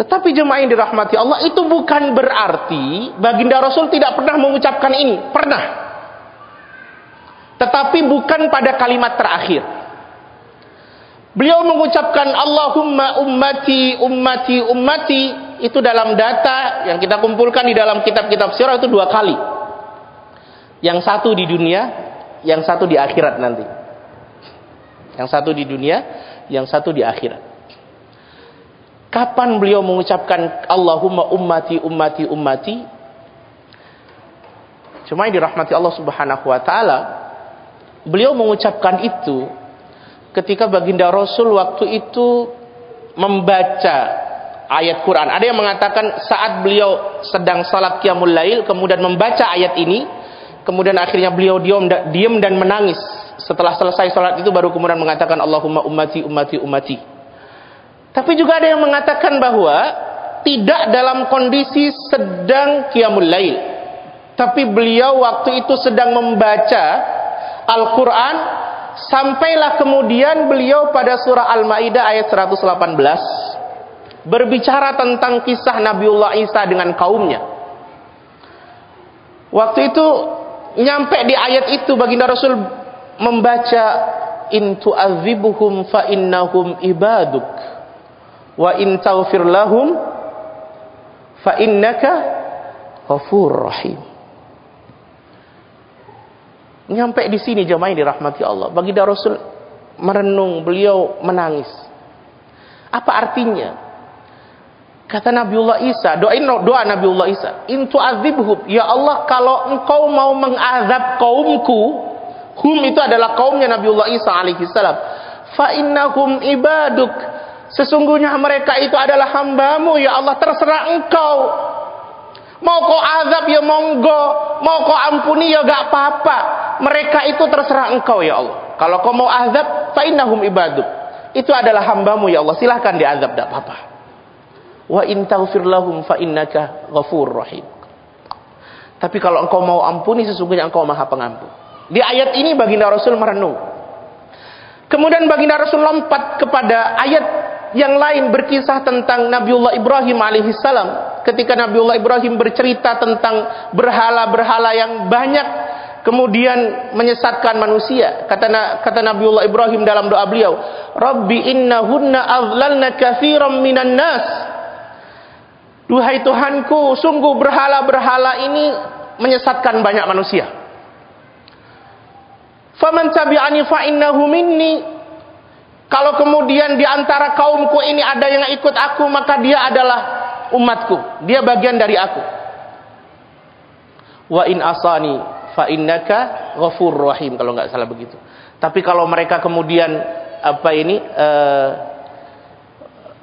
Tetapi jemaah yang dirahmati Allah, itu bukan berarti baginda Rasul tidak pernah mengucapkan ini. Pernah. Tetapi bukan pada kalimat terakhir. Beliau mengucapkan Allahumma ummati ummati ummati itu dalam data yang kita kumpulkan di dalam kitab-kitab sirah itu 2 kali. Yang satu di dunia, yang satu di akhirat nanti. Yang satu di dunia, yang satu di akhirat. Kapan beliau mengucapkan Allahumma ummati ummati ummati? Cuma yang dirahmati Allah Subhanahu wa taala, beliau mengucapkan itu ketika baginda Rasul waktu itu membaca ayat Quran. Ada yang mengatakan saat beliau sedang salat qiyamul lail kemudian membaca ayat ini, kemudian akhirnya beliau diam dan menangis. Setelah selesai salat itu baru kemudian mengatakan Allahumma ummati ummati ummati. Tapi juga ada yang mengatakan bahwa tidak dalam kondisi sedang qiyamul lail, tapi beliau waktu itu sedang membaca Al-Quran. Sampailah kemudian beliau pada surah Al-Maidah ayat 118 berbicara tentang kisah Nabiullah Isa dengan kaumnya. Waktu itu nyampe di ayat itu baginda Rasul membaca in tu'adzibuhum fa innahum ibaduk wa in taghfir lahum fa innaka ghafurur rahim. Nyampe di sini jemaah yang dirahmati Allah, baginda Rasul merenung, beliau menangis. Apa artinya? Kata Nabiullah Isa, doa Nabiullah Isa, in tu'adzibhum, ya Allah kalau engkau mau mengazab kaumku, hum itu adalah kaumnya Nabiullah Isa alaihi salam, fa innahum ibaduk, sesungguhnya mereka itu adalah hambamu ya Allah, terserah engkau. Mau kau azab ya monggo, mau kau ampuni ya gak apa-apa. Mereka itu terserah engkau ya Allah. Kalau kau mau azab, fa innahum ibaduk, itu adalah hambamu ya Allah, silahkan diazab, gak apa-apa. Wa in taghfir lahum fa innaka ghafurur rahim. Tapi kalau engkau mau ampuni, sesungguhnya engkau maha pengampun. Di ayat ini baginda Rasul merenung. Kemudian baginda Rasul lompat kepada ayat yang lain berkisah tentang Nabiullah Ibrahim alaihissalam. Ketika Nabiullah Ibrahim bercerita tentang berhala-berhala yang banyak kemudian menyesatkan manusia. Kata Nabiullah Ibrahim dalam doa beliau, Rabbi innahunna adlalna katsiran minan nas. Duhai Tuhanku, sungguh berhala-berhala ini menyesatkan banyak manusia. Faman tabi'ani fa innahu minni. Kalau kemudian di antara kaumku ini ada yang ikut aku, maka dia adalah umatku, dia bagian dari aku. Wa in asani fa innaka ghafurur rahim, kalau nggak salah begitu. Tapi kalau mereka kemudian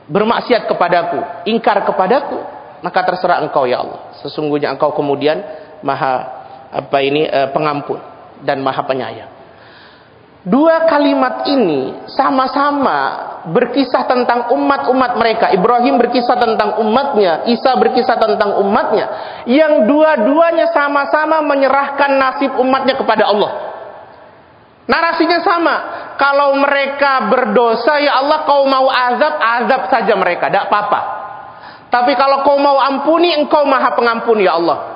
bermaksiat kepadaku, ingkar kepadaku, maka terserah engkau ya Allah. Sesungguhnya engkau kemudian maha pengampun dan maha penyayang. Dua kalimat ini sama-sama berkisah tentang umat-umat mereka. Ibrahim berkisah tentang umatnya, Isa berkisah tentang umatnya, yang dua-duanya sama-sama menyerahkan nasib umatnya kepada Allah. Narasinya sama. Kalau mereka berdosa, ya Allah kau mau azab, azab saja mereka, tidak apa-apa. Tapi kalau kau mau ampuni, engkau maha pengampun ya Allah.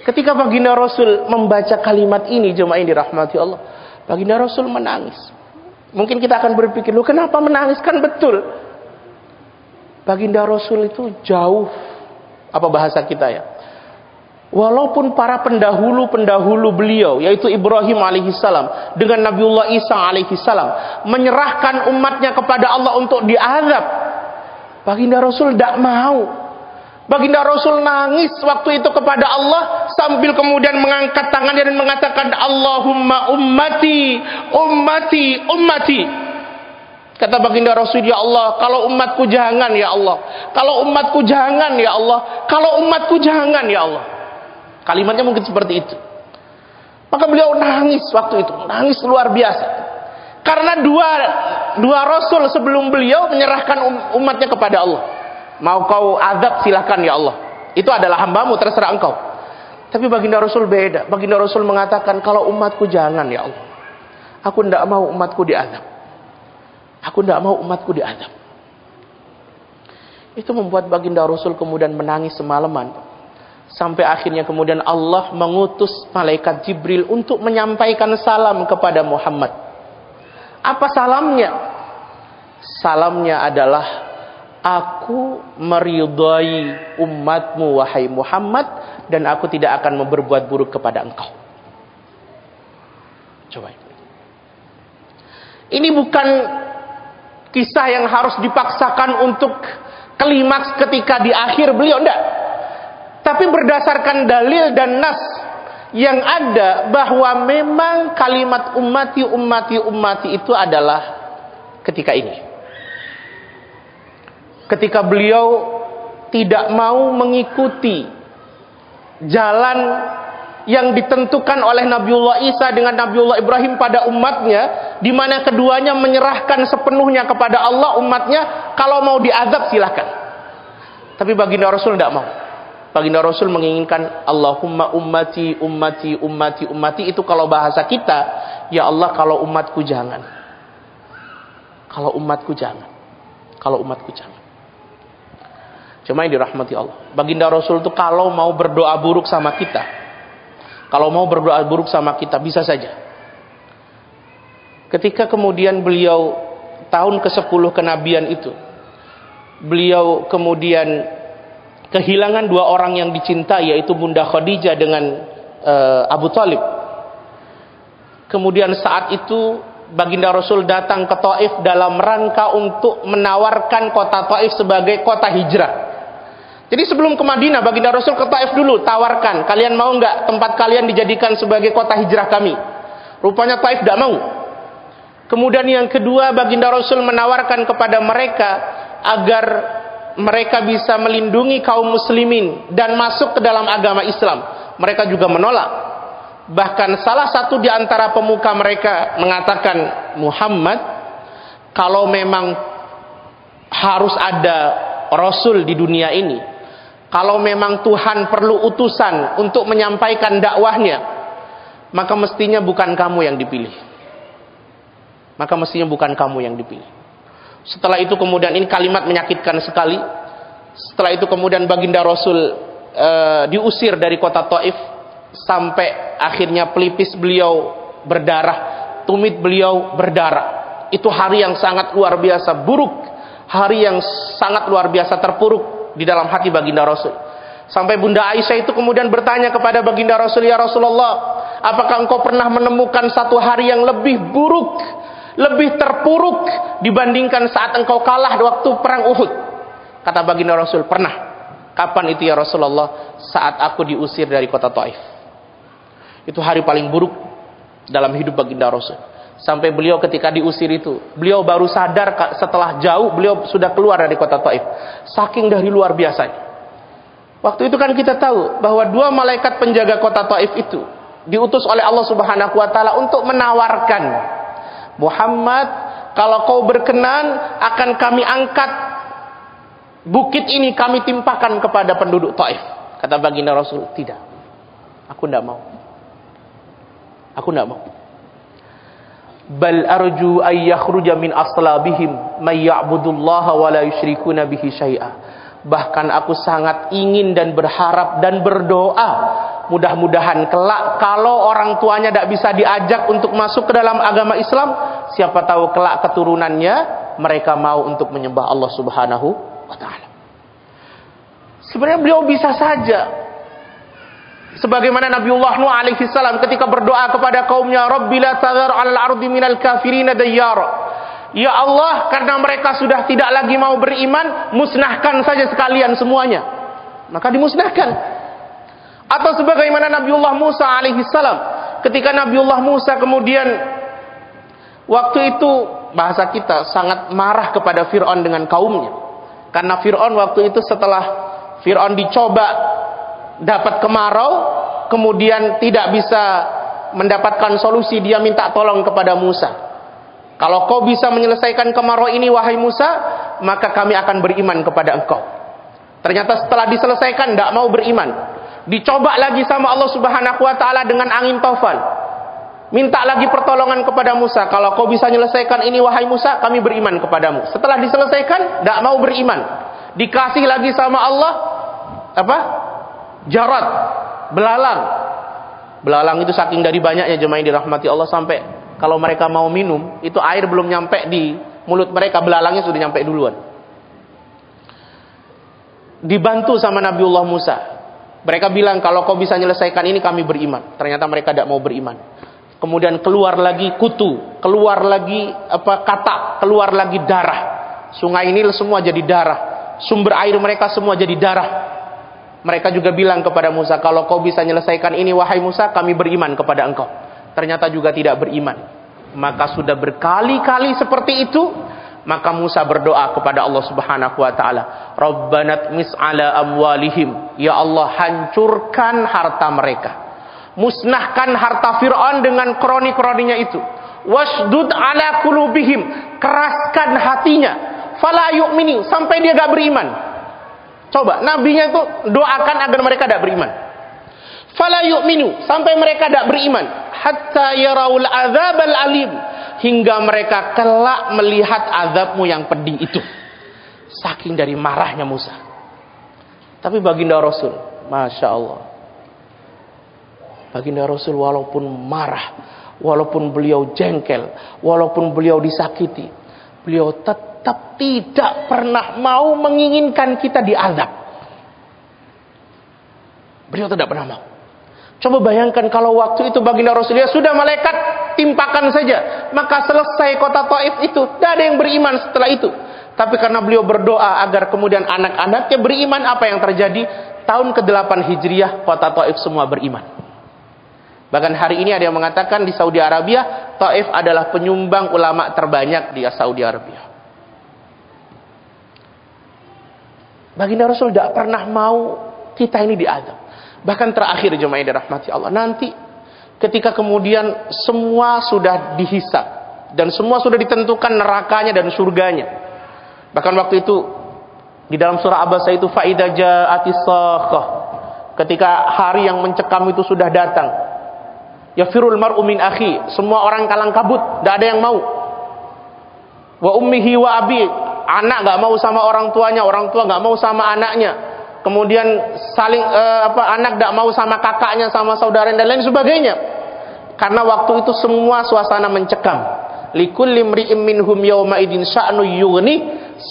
Ketika baginda Rasul membaca kalimat ini, jemaah yang dirahmati Allah, baginda Rasul menangis. Mungkin kita akan berpikir, loh kenapa menangis? Kan betul, baginda Rasul itu jauh, apa bahasa kita ya, Walaupun para pendahulu-pendahulu beliau, yaitu Ibrahim alaihissalam dengan Nabiullah Isa alaihissalam, menyerahkan umatnya kepada Allah untuk diazab, baginda Rasul tidak mau. Baginda Rasul nangis waktu itu kepada Allah sambil kemudian mengangkat tangannya dan mengatakan, Allahumma ummati, ummati, ummati. Kata baginda Rasul, ya Allah, kalau umatku jangan ya Allah, kalau umatku jangan ya Allah, kalau umatku jangan ya Allah. Kalimatnya mungkin seperti itu. Maka beliau nangis waktu itu, nangis luar biasa. Karena dua rasul sebelum beliau menyerahkan umatnya kepada Allah. Mau kau azab silahkan ya Allah, itu adalah hambamu, terserah engkau. Tapi baginda Rasul beda. Baginda Rasul mengatakan, kalau umatku jangan ya Allah, aku tidak mau umatku diazab. Aku tidak mau umatku diazab. Itu membuat baginda Rasul kemudian menangis semalaman. Sampai akhirnya kemudian Allah mengutus malaikat Jibril untuk menyampaikan salam kepada Muhammad. Apa salamnya? Salamnya adalah, aku meridai umatmu wahai Muhammad, dan aku tidak akan berbuat buruk kepada engkau. Coba. Ini bukan kisah yang harus dipaksakan untuk klimaks ketika di akhir beliau, enggak. Tapi berdasarkan dalil dan nas yang ada bahwa memang kalimat ummati, ummati, ummati itu adalah ketika ini. Ketika beliau tidak mau mengikuti jalan yang ditentukan oleh Nabiullah Isa dengan Nabiullah Ibrahim pada umatnya, di mana keduanya menyerahkan sepenuhnya kepada Allah umatnya, kalau mau diazab silahkan. Tapi baginda Rasul tidak mau. Baginda Rasul menginginkan Allahumma ummati, ummati, ummati, ummati. Itu kalau bahasa kita, ya Allah kalau umatku jangan. Kalau umatku jangan. Kalau umatku jangan. Cuma yang dirahmati Allah, baginda Rasul itu kalau mau berdoa buruk sama kita, kalau mau berdoa buruk sama kita, bisa saja. Ketika kemudian beliau tahun ke-10 kenabian itu, beliau kemudian kehilangan dua orang yang dicintai, yaitu Bunda Khadijah dengan Abu Thalib. Kemudian saat itu baginda Rasul datang ke Taif dalam rangka untuk menawarkan kota Taif sebagai kota hijrah. Jadi sebelum ke Madinah, baginda Rasul ke Taif dulu, tawarkan, kalian mau nggak tempat kalian dijadikan sebagai kota hijrah kami? Rupanya Taif tidak mau. Kemudian yang kedua, baginda Rasul menawarkan kepada mereka agar mereka bisa melindungi kaum muslimin dan masuk ke dalam agama Islam. Mereka juga menolak. Bahkan salah satu di antara pemuka mereka mengatakan, Muhammad, kalau memang harus ada Rasul di dunia ini, kalau memang Tuhan perlu utusan untuk menyampaikan dakwahnya, maka mestinya bukan kamu yang dipilih. Maka mestinya bukan kamu yang dipilih. Setelah itu kemudian, ini kalimat menyakitkan sekali. Setelah itu kemudian baginda Rasul diusir dari kota Taif, sampai akhirnya pelipis beliau berdarah, tumit beliau berdarah. Itu hari yang sangat luar biasa buruk, hari yang sangat luar biasa terpuruk di dalam hati baginda Rasul. Sampai Bunda Aisyah itu kemudian bertanya kepada baginda Rasul, ya Rasulullah, apakah engkau pernah menemukan satu hari yang lebih buruk, lebih terpuruk dibandingkan saat engkau kalah waktu perang Uhud? Kata baginda Rasul, pernah. Kapan itu ya Rasulullah? Saat aku diusir dari kota Taif. Itu hari paling buruk dalam hidup baginda Rasul. Sampai beliau ketika diusir itu, beliau baru sadar setelah jauh beliau sudah keluar dari kota Taif. Saking dari luar biasanya. Waktu itu kan kita tahu bahwa dua malaikat penjaga kota Taif itu diutus oleh Allah Subhanahu wa taala untuk menawarkan, Muhammad, kalau kau berkenan akan kami angkat bukit ini, kami timpakan kepada penduduk Taif. Kata baginda Rasul, tidak, aku tidak mau. Aku tidak mau. Bal arju ay yakhruja min aslabihim may ya'budullaha wa la yusyrikuna bihi syai'a. Bahkan aku sangat ingin dan berharap dan berdoa, mudah-mudahan kelak kalau orang tuanya tidak bisa diajak untuk masuk ke dalam agama Islam, siapa tahu kelak keturunannya mereka mau untuk menyembah Allah Subhanahu wa taala. Sebenarnya beliau bisa saja Sebagaimana Nabiullah Nuh alaihi salam ketika berdoa kepada kaumnya, Rabbi la tadhar 'alal ardi minal kafirina dayyara. Ya Allah, karena mereka sudah tidak lagi mau beriman, musnahkan saja sekalian semuanya. Maka dimusnahkan. Atau sebagaimana Nabiullah Musa alaihi salam, ketika Nabiullah Musa kemudian waktu itu bahasa kita sangat marah kepada Fir'aun dengan kaumnya. Karena Fir'aun waktu itu setelah Fir'aun dicoba dapat kemarau, kemudian tidak bisa mendapatkan solusi, dia minta tolong kepada Musa. Kalau kau bisa menyelesaikan kemarau ini wahai Musa, maka kami akan beriman kepada engkau. Ternyata setelah diselesaikan tidak mau beriman. Dicoba lagi sama Allah Subhanahu wa taala dengan angin taufan. Minta lagi pertolongan kepada Musa, kalau kau bisa menyelesaikan ini wahai Musa, kami beriman kepadamu. Setelah diselesaikan tidak mau beriman. Dikasih lagi sama Allah apa? Jarat, belalang. Belalang itu saking dari banyaknya jemaah yang dirahmati Allah, sampai kalau mereka mau minum, itu air belum nyampe di mulut mereka, belalangnya sudah nyampe duluan. Dibantu sama Nabiullah Musa. Mereka bilang, kalau kau bisa menyelesaikan ini kami beriman. Ternyata mereka tidak mau beriman. Kemudian keluar lagi kutu, keluar lagi katak, keluar lagi darah. Sungai Nil semua jadi darah. Sumber air mereka semua jadi darah. Mereka juga bilang kepada Musa, kalau kau bisa menyelesaikan ini wahai Musa, kami beriman kepada engkau. Ternyata juga tidak beriman. Maka sudah berkali-kali seperti itu, maka Musa berdoa kepada Allah Subhanahu wa taala, Rabbana tmis ala amwalihim, ya Allah hancurkan harta mereka. Musnahkan harta Fir'aun dengan kroni-kroninya itu. Wasdud ala qulubihim, keraskan hatinya. Fala yu'minu, sampai dia gak beriman. Coba, nabinya itu doakan agar mereka tidak beriman. Fala yu'minu, sampai mereka tidak beriman. Hatta yaraul azabal alim, hingga mereka kelak melihat azabmu yang pedih itu. Saking dari marahnya Musa. Tapi baginda Rasul, Masya Allah, baginda Rasul walaupun marah, walaupun beliau jengkel, walaupun beliau disakiti, beliau tetap tidak pernah mau menginginkan kita diazab. Beliau tidak pernah mau. Coba bayangkan kalau waktu itu baginda Rasulullah sudah malaikat timpakan saja, maka selesai kota Taif itu, tidak ada yang beriman setelah itu. Tapi karena beliau berdoa agar kemudian anak-anaknya beriman, apa yang terjadi? Tahun ke-8 Hijriah kota Taif semua beriman. Bahkan hari ini ada yang mengatakan di Saudi Arabia, Taif adalah penyumbang ulama terbanyak di Saudi Arabia. Baginda Rasul tidak pernah mau kita ini diazab. Bahkan terakhir jemaah yang dirahmati Allah, nanti ketika kemudian semua sudah dihisab dan semua sudah ditentukan nerakanya dan surganya. Bahkan waktu itu di dalam surah Abasa itu, faida ja'atis sakhah, ketika hari yang mencekam itu sudah datang, yafirul mar'u min akhi, semua orang kalang kabut, tidak ada yang mau. Wa ummihi wa abi, anak nggak mau sama orang tuanya, orang tua nggak mau sama anaknya. Kemudian saling anak tidak mau sama kakaknya, sama saudara dan lain sebagainya. Karena waktu itu semua suasana mencekam. Likulli imri'in minhum yawma idin sya'nu yughni,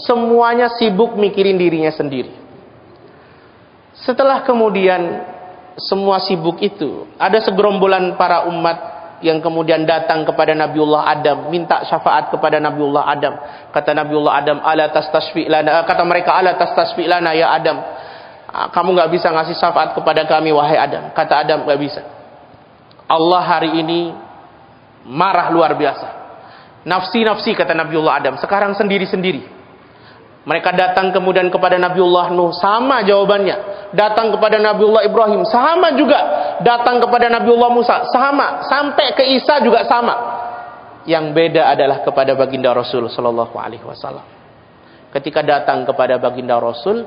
semuanya sibuk mikirin dirinya sendiri. Setelah kemudian semua sibuk itu, ada segerombolan para umat yang kemudian datang kepada Nabiullah Adam, minta syafaat kepada Nabiullah Adam. Kata Nabiullah Adam, ala tastasfi lana, kata mereka, ala tastasfi lana ya Adam, kamu gak bisa ngasih syafaat kepada kami wahai Adam. Kata Adam, gak bisa. Allah hari ini marah luar biasa. Nafsi-nafsi kata Nabiullah Adam, sekarang sendiri-sendiri. Mereka datang kemudian kepada Nabiullah Nuh, sama jawabannya. Datang kepada Nabiullah Ibrahim, sama juga. Datang kepada Nabiullah Musa, sama. Sampai ke Isa juga sama. Yang beda adalah kepada baginda Rasul sallallahu alaihi wasallam. Ketika datang kepada baginda Rasul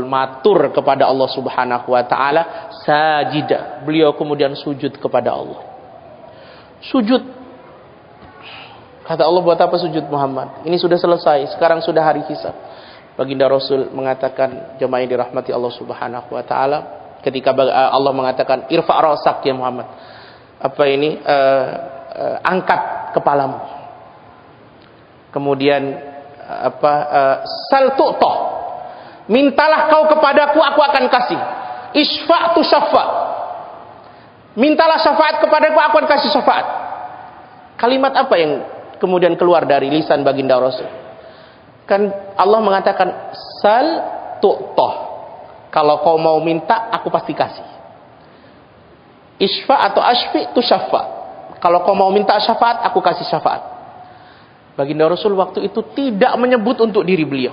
matur kepada Allah Subhanahu wa taala, sajidah. Beliau kemudian sujud kepada Allah. Sujud. Kata Allah, buat apa sujud Muhammad? Ini sudah selesai, sekarang sudah hari hisab. Baginda Rasul mengatakan, jemaah yang dirahmati Allah Subhanahu wa taala, ketika Allah mengatakan, irfa' ra'sak ya Muhammad. Angkat kepalamu. Kemudian sal tu'tah, mintalah kau kepadaku, aku akan kasih. isfa' tu syafa'. Mintalah syafaat kepadaku, aku akan kasih syafaat. Kalimat apa yang kemudian keluar dari lisan baginda Rasul? Kan Allah mengatakan, sal tu'toh. Kalau kau mau minta, aku pasti kasih. Isfa' atau asfi' tu syafa'. Kalau kau mau minta syafaat, aku kasih syafaat. Baginda Rasul waktu itu tidak menyebut untuk diri beliau,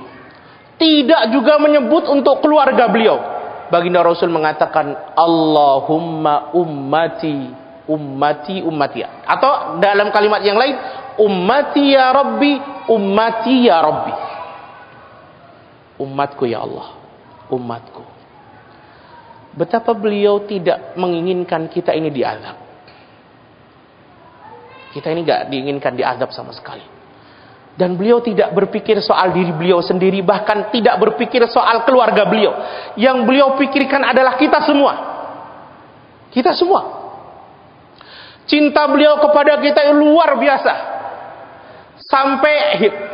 tidak juga menyebut untuk keluarga beliau. Baginda Rasul mengatakan, Allahumma ummati, ummati, ummati. Atau dalam kalimat yang lain, ummati ya Rabbi, ummati ya Rabbi. Umatku ya Allah, umatku. Betapa beliau tidak menginginkan kita ini diazab. Kita ini gak diinginkan diazab sama sekali. Dan beliau tidak berpikir soal diri beliau sendiri, bahkan tidak berpikir soal keluarga beliau. Yang beliau pikirkan adalah kita semua. Kita semua. Cinta beliau kepada kita luar biasa. Sampai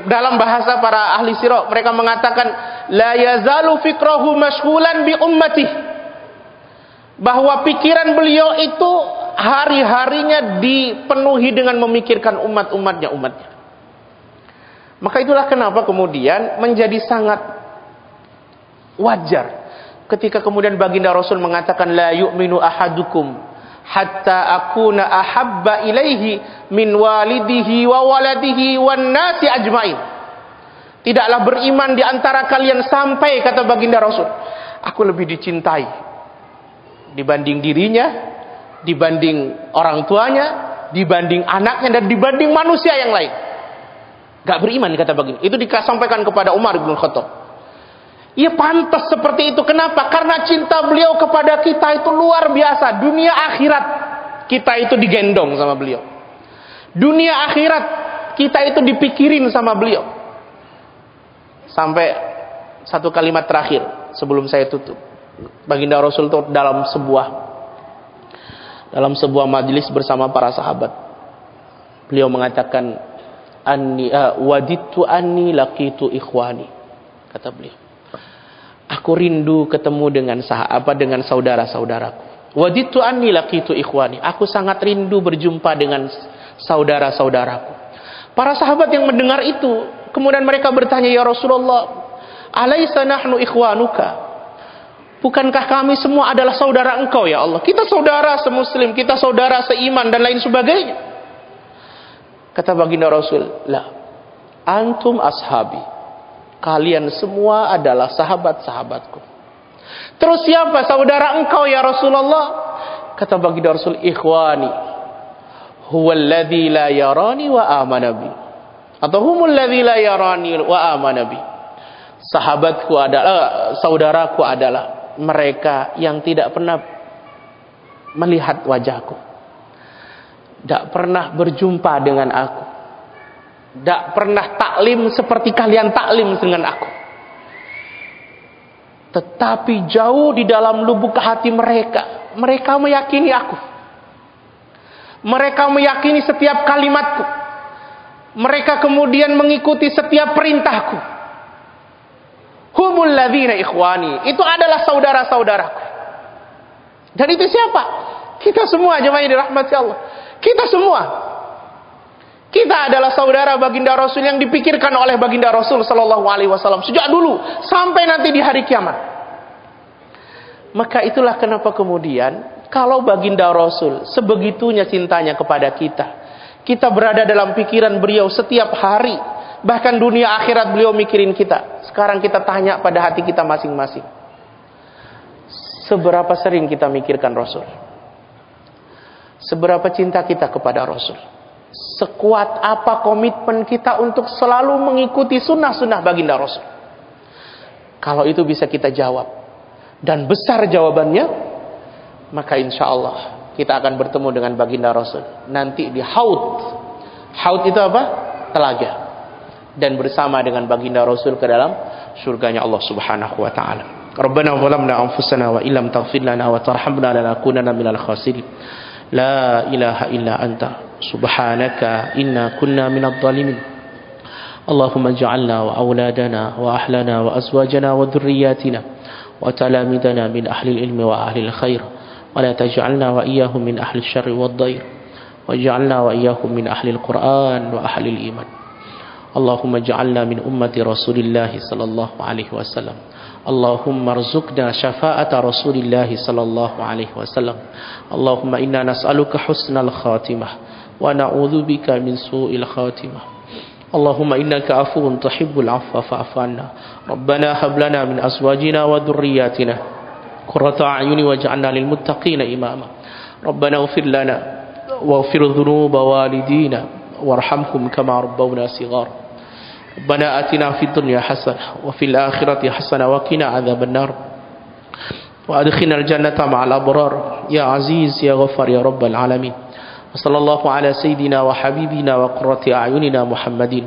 dalam bahasa para ahli sirah, mereka mengatakan, la yazalu fikrahu mashghulan bi ummati. Bahwa pikiran beliau itu hari-harinya dipenuhi dengan memikirkan umatnya. Maka itulah kenapa kemudian menjadi sangat wajar ketika kemudian baginda Rasul mengatakan, la yu'minu ahadukum hatta akuna ahabba ilaihi min walidihi wa waladihi wan nasi ajmain. Tidaklah beriman di antara kalian sampai, kata baginda Rasul, aku lebih dicintai dibanding dirinya, dibanding orang tuanya, dibanding anaknya, dan dibanding manusia yang lain. Gak beriman, kata baginda. Itu disampaikan kepada Umar bin Khattab. Ia pantas seperti itu. Kenapa? Karena cinta beliau kepada kita itu luar biasa. Dunia akhirat kita itu digendong sama beliau. Dunia akhirat kita itu dipikirin sama beliau. Sampai satu kalimat terakhir sebelum saya tutup. Baginda Rasul itu dalam sebuah majelis bersama para sahabat, beliau mengatakan, wadittu anni laqitu ikhwani, kata beliau, aku rindu ketemu dengan saudara-saudaraku. Wadittu anni laqitu ikhwani, aku sangat rindu berjumpa dengan saudara-saudaraku. Para sahabat yang mendengar itu kemudian mereka bertanya, ya Rasulullah, alaisa nahnu ikhwanuka, bukankah kami semua adalah saudara engkau ya Allah? Kita saudara semuslim, kita saudara seiman dan lain sebagainya. Kata baginda Rasul, la, antum ashabi, kalian semua adalah sahabat-sahabatku. Terus siapa saudara engkau ya Rasulullah? Kata baginda Rasul, ikhwani, huwallazi la yarani wa amana bi, atau humul ladzi la yarani wa amana bi. Sahabatku adalah, saudaraku adalah mereka yang tidak pernah melihat wajahku, tidak pernah berjumpa dengan aku, tidak pernah taklim seperti kalian taklim dengan aku, tetapi jauh di dalam lubuk hati mereka, mereka meyakini aku, mereka meyakini setiap kalimatku, mereka kemudian mengikuti setiap perintahku. Humul ladzina ikhwani, itu adalah saudara-saudaraku. Dan itu siapa? Kita semua, jemaah yang dirahmati Allah. Kita semua. Kita adalah saudara baginda Rasul yang dipikirkan oleh baginda Rasul sallallahu alaihi wasallam sejak dulu sampai nanti di hari kiamat. Maka itulah kenapa kemudian kalau baginda Rasul sebegitunya cintanya kepada kita, kita berada dalam pikiran beliau setiap hari, bahkan dunia akhirat beliau mikirin kita. Sekarang kita tanya pada hati kita masing-masing, seberapa sering kita mikirkan Rasul? Seberapa cinta kita kepada Rasul? Sekuat apa komitmen kita untuk selalu mengikuti sunnah-sunnah baginda Rasul? Kalau itu bisa kita jawab, dan besar jawabannya, maka insya Allah kita akan bertemu dengan baginda Rasul nanti di Haud. Haud itu apa? Telaga. Dan bersama dengan baginda Rasul ke dalam surganya Allah Subhanahu wa taala. Rabbana zalamna anfusana wa illam taghfir lana wa tarhamna lanakunanna minal khasirin. La ilaha illa anta subhanaka inna kunna minadh dhalimin. Allahumma ij'alna wa auladana wa ahlana wa azwajana wa dhurriyyatina وتلامذنا من أهل العلم وأهل الخير ولا تجعلنا وإياهم من أهل الشر والضير واجعلنا وإياهم من أهل القرآن وأهل الإيمان اللهم اجعلنا من أمة رسول الله صلى الله عليه وسلم اللهم ارزقنا شفاعة رسول الله صلى الله عليه وسلم اللهم إنا نسألك حسن الخاتمة ونعوذ بك من سوء الخاتمة اللهم إنك عفو تحب العفو فاعف عنا ربنا هب لنا من أزواجنا وذرياتنا قرة أعين واجعلنا للمتقين إماما ربنا اغفر لنا واغفر ذنوب والدينا وارحمهم كما ربونا صغارا ربنا آتنا في الدنيا حسنة وفي الآخرة حسنة وقنا عذاب النار وأدخلنا الجنة مع الأبرار يا عزيز يا غفار يا رب العالمين وصلى الله على سيدنا وحبيبنا وقرة أعيننا محمد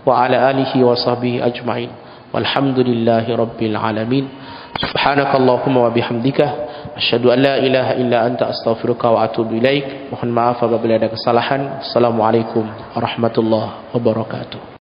وعلى آله وصحبه أجمعين والحمد لله رب العالمين سبحانك اللهم وبحمدك أشهد أن لا إله إلا أنت أستغفرك وأتوب إليك. Mohon maaf apabila ada kesalahan. Assalamualaikum warahmatullahi wabarakatuh.